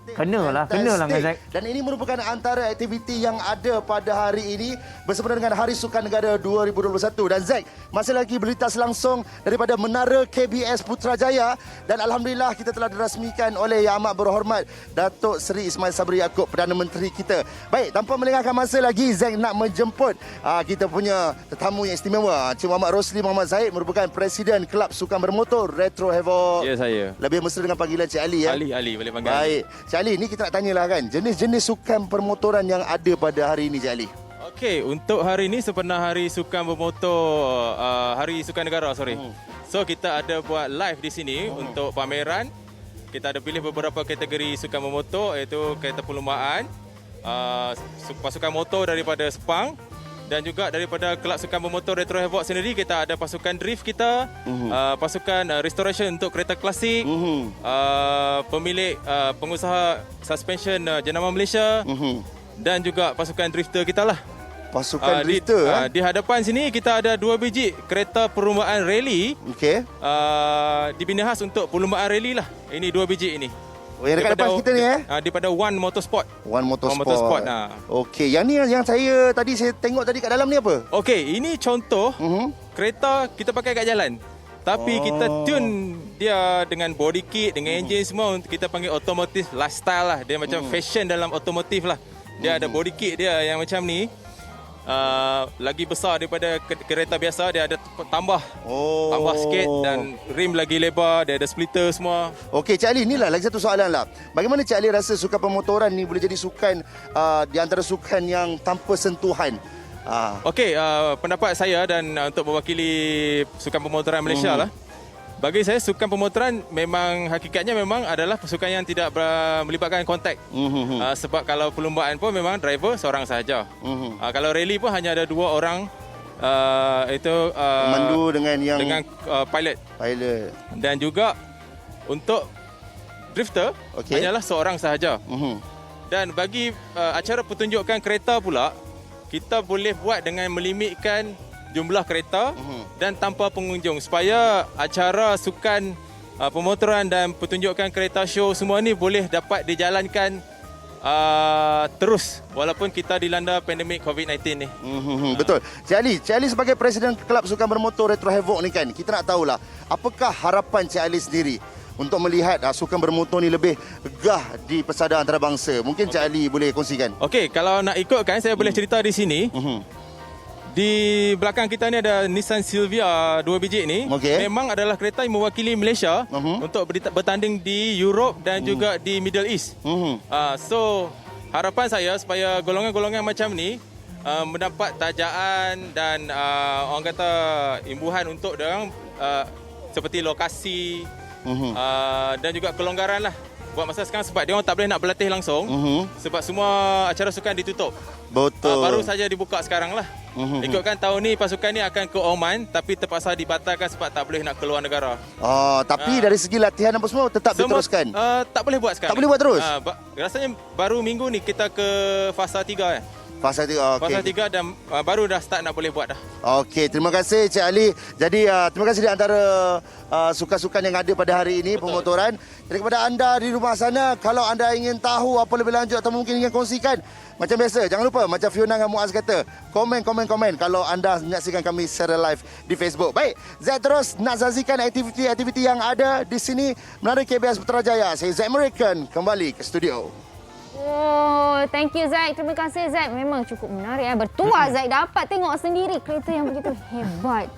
Kenalah dengan Zack. Dan ini merupakan antara aktiviti yang ada pada hari ini bersempena dengan Hari Sukan Negara 2021. Dan Zack, masih lagi berlitas langsung daripada Menara KBS Putrajaya, dan alhamdulillah kita telah dirasmikan oleh Yang Amat Berhormat Datuk Seri Ismail Sabri Yaakob, Perdana Menteri kita. Baik, tanpa melengahkan masa lagi, Zack nak menjemput kita punya tetamu yang istimewa, Encik Muhammad Rosli Muhammad Zahid, merupakan Presiden Kelab Sukan Bermotor Retro Havoc. Ya, saya. Lebih mesra dengan panggilan Cik Ali ya. Ali boleh panggil. Baik. Cik Ali, ni kita nak tanyalah kan, jenis-jenis sukan permotoran yang ada pada hari ini, Cik Ali. Okey, untuk hari ini sempena Hari Sukan Bermotor, Hari Sukan Negara, So kita ada buat live di sini untuk pameran. Kita ada pilih beberapa kategori sukan bermotor, iaitu kereta perlumbaan, pasukan motor daripada Sepang dan juga daripada Kelab Sukan Bermotor Retro Havoc sendiri kita ada pasukan drift kita, pasukan restoration untuk kereta klasik, pemilik pengusaha suspension jenama Malaysia dan juga pasukan drifter kita lah. Pasukan drifter di hadapan sini kita ada 2 biji kereta perlumbaan rally. Okey. Dibina khas untuk perlumbaan rally lah. Ini 2 biji ini. Oh, yang dekat depan kita ni daripada One Motorsport. One Motorsport. Okey, yang ni yang saya tengok tadi kat dalam ni apa? Okey, ini contoh kereta kita pakai kat jalan. Tapi kita tune dia dengan body kit, dengan enjin semua. Kita panggil automotive lifestyle lah. Dia macam fashion dalam otomotif lah. Dia ada body kit dia yang macam ni. Lagi besar daripada kereta biasa. Dia ada tambah sikit dan rim lagi lebar. Dia ada splitter semua. Okey, Cik Ali, inilah lagi satu soalan lah. Bagaimana Cik Ali rasa sukan pemotoran ni boleh jadi sukan di antara sukan yang tanpa sentuhan? Okey, pendapat saya dan untuk mewakili sukan pemotoran Malaysia lah. Bagi saya sukan pemotoran memang hakikatnya memang adalah sukan yang tidak melibatkan kontak. Sebab kalau perlumbaan pun memang driver seorang sahaja. Kalau rally pun hanya ada 2 orang, itu pemandu dengan pilot. Dan juga untuk drifter hanyalah seorang sahaja. Dan bagi acara pertunjukan kereta pula, kita boleh buat dengan melimitkan jumlah kereta dan tanpa pengunjung supaya acara sukan pemotoran dan pertunjukan kereta show semua ni boleh dapat dijalankan terus walaupun kita dilanda pandemik COVID-19 ni. Betul. Cik Ali sebagai Presiden Kelab Sukan Bermotor Retro Havoc ni kan, kita nak tahulah apakah harapan Cik Ali sendiri untuk melihat sukan bermotor ni lebih gegah di pesada antarabangsa. Mungkin Cik Ali boleh kongsikan. Okey, kalau nak ikutkan saya boleh cerita di sini. Di belakang kita ni ada Nissan Silvia 2 biji ni. Memang adalah kereta yang mewakili Malaysia untuk bertanding di Europe dan juga di Middle East. So harapan saya supaya golongan-golongan macam ni mendapat tajaan dan orang kata imbuhan untuk diorang seperti lokasi dan juga kelonggaran lah buat masa sekarang sebab diorang tak boleh nak berlatih langsung sebab semua acara sukan ditutup. Betul. Baru saja dibuka sekarang lah. Ikutkan tahun ni pasukan ni akan ke Oman tapi terpaksa dibatalkan sebab tak boleh nak keluar negara. Tapi dari segi latihan apa semua tetap diteruskan? Tak boleh buat sekarang. Tak boleh buat terus? Rasanya baru minggu ni kita ke fasa 3 Fasa 3, Fasa 3 dan baru dah start nak boleh buat dah. Okey, terima kasih Cik Ali. Jadi terima kasih di antara sukan-sukan yang ada pada hari ini, pemotoran. Jadi kepada anda di rumah sana, kalau anda ingin tahu apa lebih lanjut atau mungkin ingin kongsikan, macam biasa, jangan lupa macam Fiona dan Muaz kata, komen kalau anda menyaksikan kami secara live di Facebook. Baik, Zaid terus nak saksikan aktiviti-aktiviti yang ada di sini melalui KBS Putrajaya. Saya Zaid American, kembali ke studio. Oh, thank you Zaid. Terima kasih Zaid. Memang cukup menarik. Bertuah Zaid dapat tengok sendiri kereta yang begitu hebat.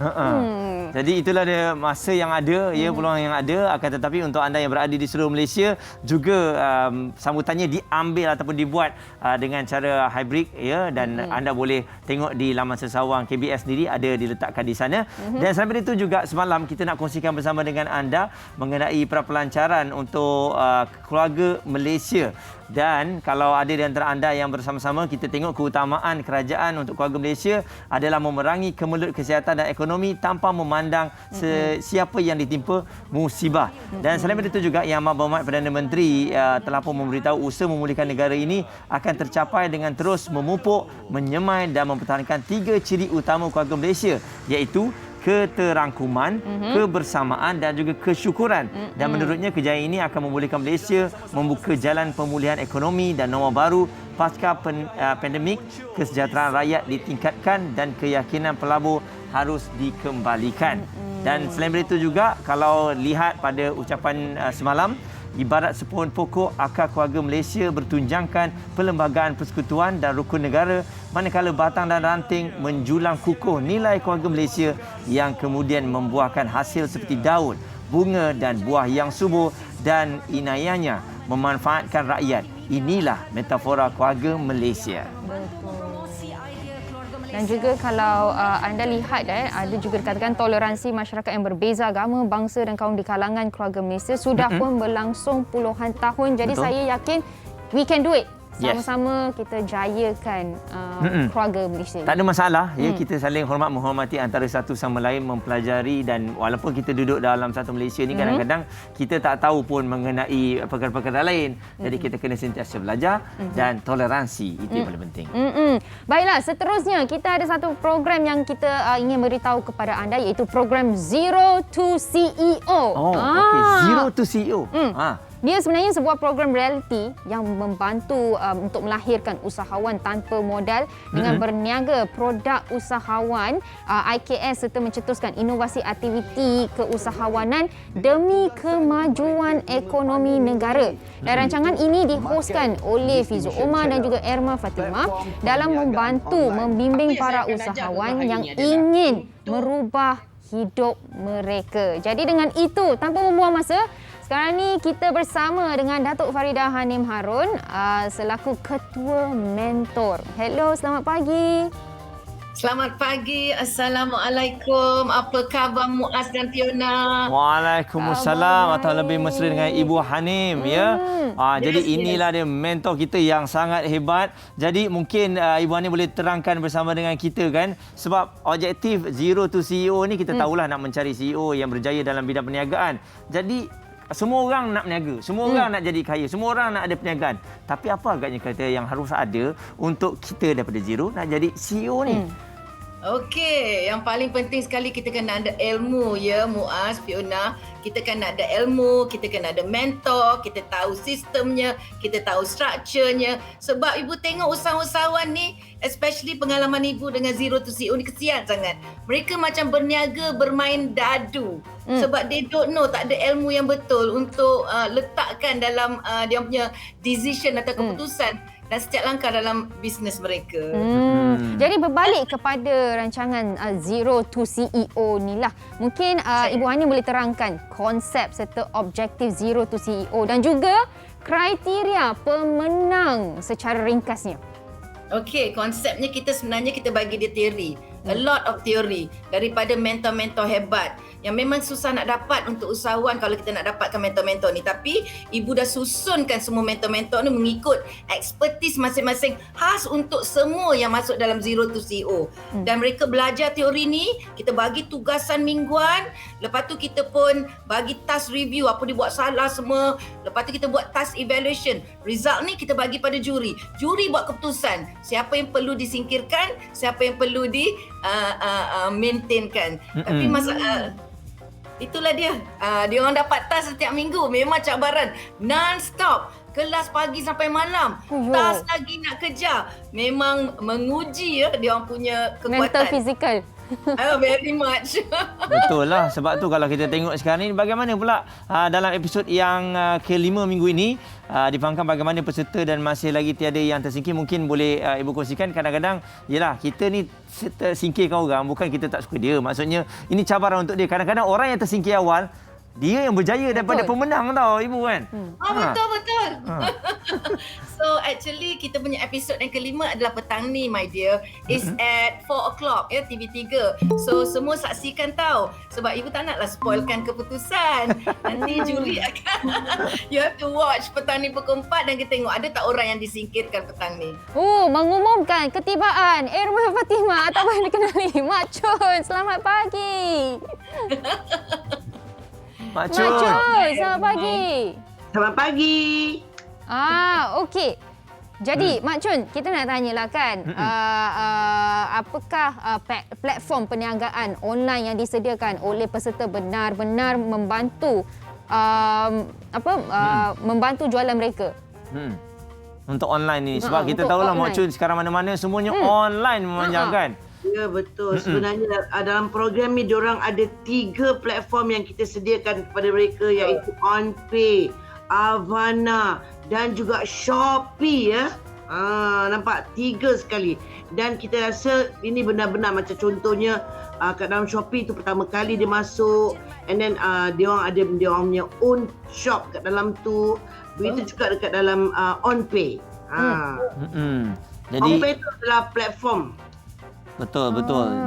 Jadi itulah dia masa yang ada, peluang yang ada. Akan tetapi untuk anda yang berada di seluruh Malaysia juga sambutannya diambil ataupun dibuat dengan cara hybrid dan anda boleh tengok di laman sesawang KBS sendiri ada diletakkan di sana. Dan sampai itu juga semalam kita nak kongsikan bersama dengan anda mengenai prapelancaran untuk keluarga Malaysia. Dan kalau ada di antara anda yang bersama-sama, kita tengok keutamaan kerajaan untuk keluarga Malaysia adalah memerangi kemelut kesihatan dan ekonomi tanpa memandang siapa yang ditimpa musibah. Dan selain itu juga Yang Amat Berhormat Perdana Menteri telah pun memberitahu usaha memulihkan negara ini akan tercapai dengan terus memupuk, menyemai dan mempertahankan 3 ciri utama keluarga Malaysia, iaitu keterangkuman, kebersamaan dan juga kesyukuran. Dan menurutnya kejayaan ini akan membolehkan Malaysia membuka jalan pemulihan ekonomi dan norma baru pasca pandemik. Kesejahteraan rakyat ditingkatkan dan keyakinan pelabur harus dikembalikan. Dan selain itu juga kalau lihat pada ucapan semalam, ibarat sepohon pokok, akar keluarga Malaysia bertunjangkan perlembagaan persekutuan dan rukun negara, manakala batang dan ranting menjulang kukuh nilai keluarga Malaysia yang kemudian membuahkan hasil seperti daun, bunga dan buah yang subur dan inayahnya memanfaatkan rakyat. inilah metafora keluarga Malaysia. Dan juga kalau anda lihat ada juga dikatakan toleransi masyarakat yang berbeza agama, bangsa dan kaum di kalangan keluarga Malaysia sudah pun berlangsung puluhan tahun. Jadi saya yakin we can do it. Sama-sama kita jayakan keluarga Malaysia. Tak ada masalah, ya, kita saling hormat menghormati antara satu sama lain, mempelajari, dan walaupun kita duduk dalam satu Malaysia ni kadang-kadang kita tak tahu pun mengenai perkara-perkara lain. Jadi kita kena sentiasa belajar dan toleransi itu yang paling penting. Baiklah, seterusnya kita ada satu program yang kita ingin beritahu kepada anda, iaitu program Zero to CEO. Okey, Zero to CEO. Dia sebenarnya sebuah program reality yang membantu untuk melahirkan usahawan tanpa modal dengan berniaga produk usahawan IKS serta mencetuskan inovasi aktiviti keusahawanan demi kemajuan ekonomi negara. Dan rancangan ini dihoskan oleh Fizu Omar dan juga Erma Fatimah dalam membantu membimbing para usahawan yang ingin merubah hidup mereka. Jadi dengan itu, tanpa membuang masa, sekarang ni kita bersama dengan Datuk Farida Hanim Harun selaku Ketua Mentor. Hello, selamat pagi. Selamat pagi. Assalamualaikum. Apa khabar Muaz dan Fiona? Waalaikumsalam. Atau lebih mesra dengan Ibu Hanim, ya. Jadi inilah dia mentor kita yang sangat hebat. Jadi mungkin Ibu Hanim boleh terangkan bersama dengan kita kan, sebab objektif Zero to CEO ni kita tahulah nak mencari CEO yang berjaya dalam bidang perniagaan. Jadi semua orang nak berniaga, semua orang nak jadi kaya, semua orang nak ada perniagaan. Tapi apa agaknya kata yang harus ada untuk kita daripada zero nak jadi CEO ni? Okey, yang paling penting sekali kita kena ada ilmu, ya Muaz, Fiona. Kita kena ada ilmu, kita kena ada mentor, kita tahu sistemnya, kita tahu strukturnya. Sebab ibu tengok usahawan ni, especially pengalaman ibu dengan Zero to CEO ni, kesian sangat. Mereka macam berniaga bermain dadu. Sebab they don't know, tak ada ilmu yang betul untuk letakkan dalam dia punya decision atau keputusan dan setiap langkah dalam bisnes mereka. Jadi berbalik kepada rancangan Zero to CEO ni lah. Mungkin Ibu Hanim boleh terangkan konsep serta objektif Zero to CEO dan juga kriteria pemenang secara ringkasnya. Okey, konsepnya kita sebenarnya kita bagi dia teori. A lot of theory daripada mentor-mentor hebat yang memang susah nak dapat untuk usahawan kalau kita nak dapatkan mentor-mentor ni. Tapi ibu dah susunkan semua mentor-mentor ni mengikut expertise masing-masing khas untuk semua yang masuk dalam Zero to CEO. Dan mereka belajar teori ni, kita bagi tugasan mingguan, lepas tu kita pun bagi task review apa dia buat salah semua, lepas tu kita buat task evaluation. Result ni kita bagi pada juri. Juri buat keputusan siapa yang perlu disingkirkan, siapa yang perlu maintainkan. Tapi itulah dia. Dia orang dapat task setiap minggu. Memang cabaran non-stop. Kelas pagi sampai malam. Task lagi nak kejar. Memang menguji dia orang punya kekuatan. Mental fizikal. Very much. Betul lah. Sebab tu kalau kita tengok sekarang ni, bagaimana pula dalam episod yang ke-5 minggu ini, difahamkan bagaimana peserta dan masih lagi tiada yang tersingkir. Mungkin boleh Ibu kongsikan. Kadang-kadang, yelah, kita ni tersingkirkan orang, bukan kita tak suka dia. Maksudnya, ini cabaran untuk dia. Kadang-kadang orang yang tersingkir awal, dia yang berjaya daripada pemenang tau, Ibu kan? Betul. So actually kita punya episod yang ke-5 adalah petang ni, my dear. It's at 4 o'clock ya, TV3. So semua saksikan tau. Sebab ibu tak naklah spoilkan keputusan. Nanti juri akan you have to watch petang ni pukul 4 dan kita tengok ada tak orang yang disingkirkan petang ni. Mengumumkan ketibaan Erma Fatimah atau yang dikenali Mak Chun. Selamat pagi. Mak Chun, selamat pagi. Selamat pagi. Okey. Jadi, Mak Chun, kita nak tanyalah kan, apakah platform perniagaan online yang disediakan oleh peserta benar-benar membantu membantu jualan mereka? Untuk online ni. Sebab kita tahulah Mak Chun sekarang mana-mana semuanya online memanjangkan. Ya, betul. Sebenarnya dalam program ni diorang ada 3 platform yang kita sediakan kepada mereka, iaitu OnPay, Avana dan juga Shopee ya. Nampak 3 sekali. Dan kita rasa ini benar-benar macam contohnya kat dalam Shopee tu pertama kali dia masuk, and then dia orang ada dia orang punya own shop kat dalam tu. Begitu juga dekat dalam OnPay. Jadi OnPay itu adalah platform. Betul.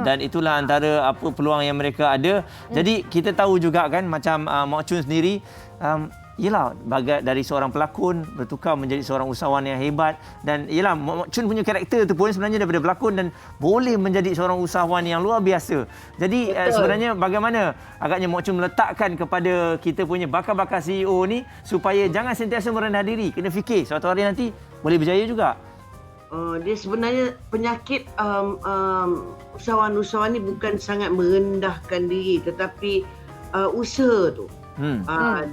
Dan itulah antara apa peluang yang mereka ada. Jadi kita tahu juga kan macam Mak Chun sendiri yelah dari seorang pelakon bertukar menjadi seorang usahawan yang hebat, dan yelah Mak Chun punya karakter tu pun sebenarnya daripada pelakon dan boleh menjadi seorang usahawan yang luar biasa. Jadi sebenarnya bagaimana agaknya Mak Chun meletakkan kepada kita punya bakal-bakal CEO ni supaya jangan sentiasa merendah diri, kena fikir suatu hari nanti boleh berjaya juga. Dia sebenarnya penyakit usahawan-usahawan ni bukan sangat merendahkan diri, tetapi usaha tu.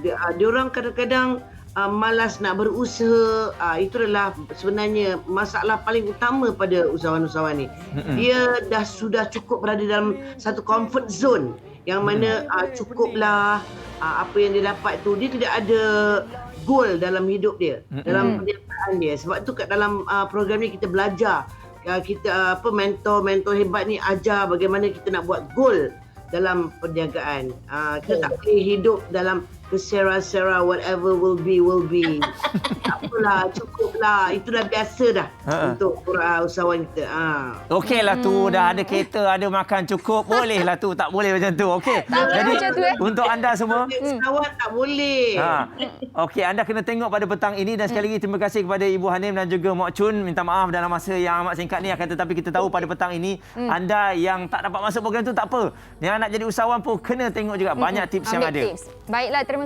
Dia orang kadang-kadang malas nak berusaha. Itu adalah sebenarnya masalah paling utama pada usahawan-usahawan ni. Dia sudah cukup berada dalam satu comfort zone yang mana cukuplah apa yang dia dapat tu. Dia tidak ada goal dalam hidup dia, dalam pernyataan dia. Sebab tu kat dalam program ni kita belajar, kita mentor hebat ni ajar bagaimana kita nak buat goal dalam perniagaan. Kita tak boleh hidup dalam kesera-sera, whatever will be. Tak apalah, cukuplah. Itu dah biasa dah untuk usahawan kita. Okeylah tu, dah ada kereta, ada makan cukup. Bolehlah tu, tak boleh macam tu. Okey. Jadi untuk anda semua, usahawan tak boleh. Okey, anda kena tengok pada petang ini, dan sekali lagi terima kasih kepada Ibu Hanim dan juga Mak Chun. Minta maaf dalam masa yang amat singkat ni, akan tetapi kita tahu pada petang ini anda yang tak dapat masuk program tu tak apa. Yang nak jadi usahawan pun kena tengok juga banyak tips yang ada. Baiklah, terima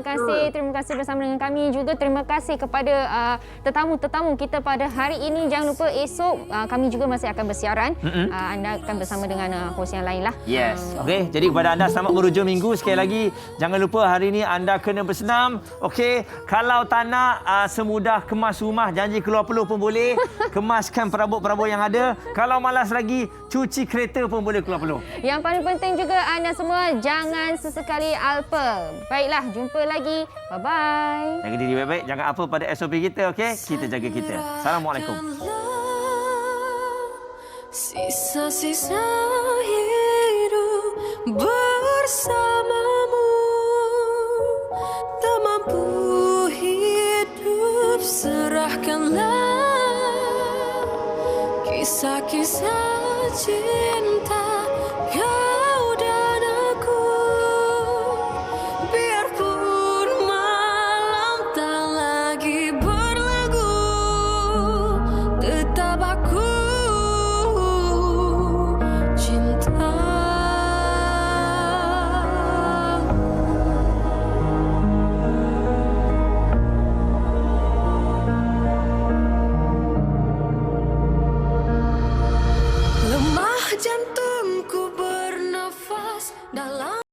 kasih bersama dengan kami. Juga terima kasih kepada tetamu-tetamu kita pada hari ini. Jangan lupa esok kami juga masih akan bersiaran. Anda akan bersama dengan hos yang lain lah. Yes. Okey, jadi kepada anda selamat berhujung minggu. Sekali lagi jangan lupa hari ini anda kena bersenam. Okey, kalau tak nak semudah kemas rumah, janji keluar peluh pun boleh. Kemaskan perabot-perabot yang ada. Kalau malas lagi, cuci kereta pun boleh keluar peluh. Yang paling penting juga anda semua jangan sesekali alpa. Baiklah, jumpa lagi. Bye-bye. Jaga diri baik-baik. Jangan apa pada SOP kita, okey? Kita jaga kita. Assalamualaikum. Sisa-sisa hidup bersamamu, tak mampu hidup, serahkanlah kisah-kisah cinta.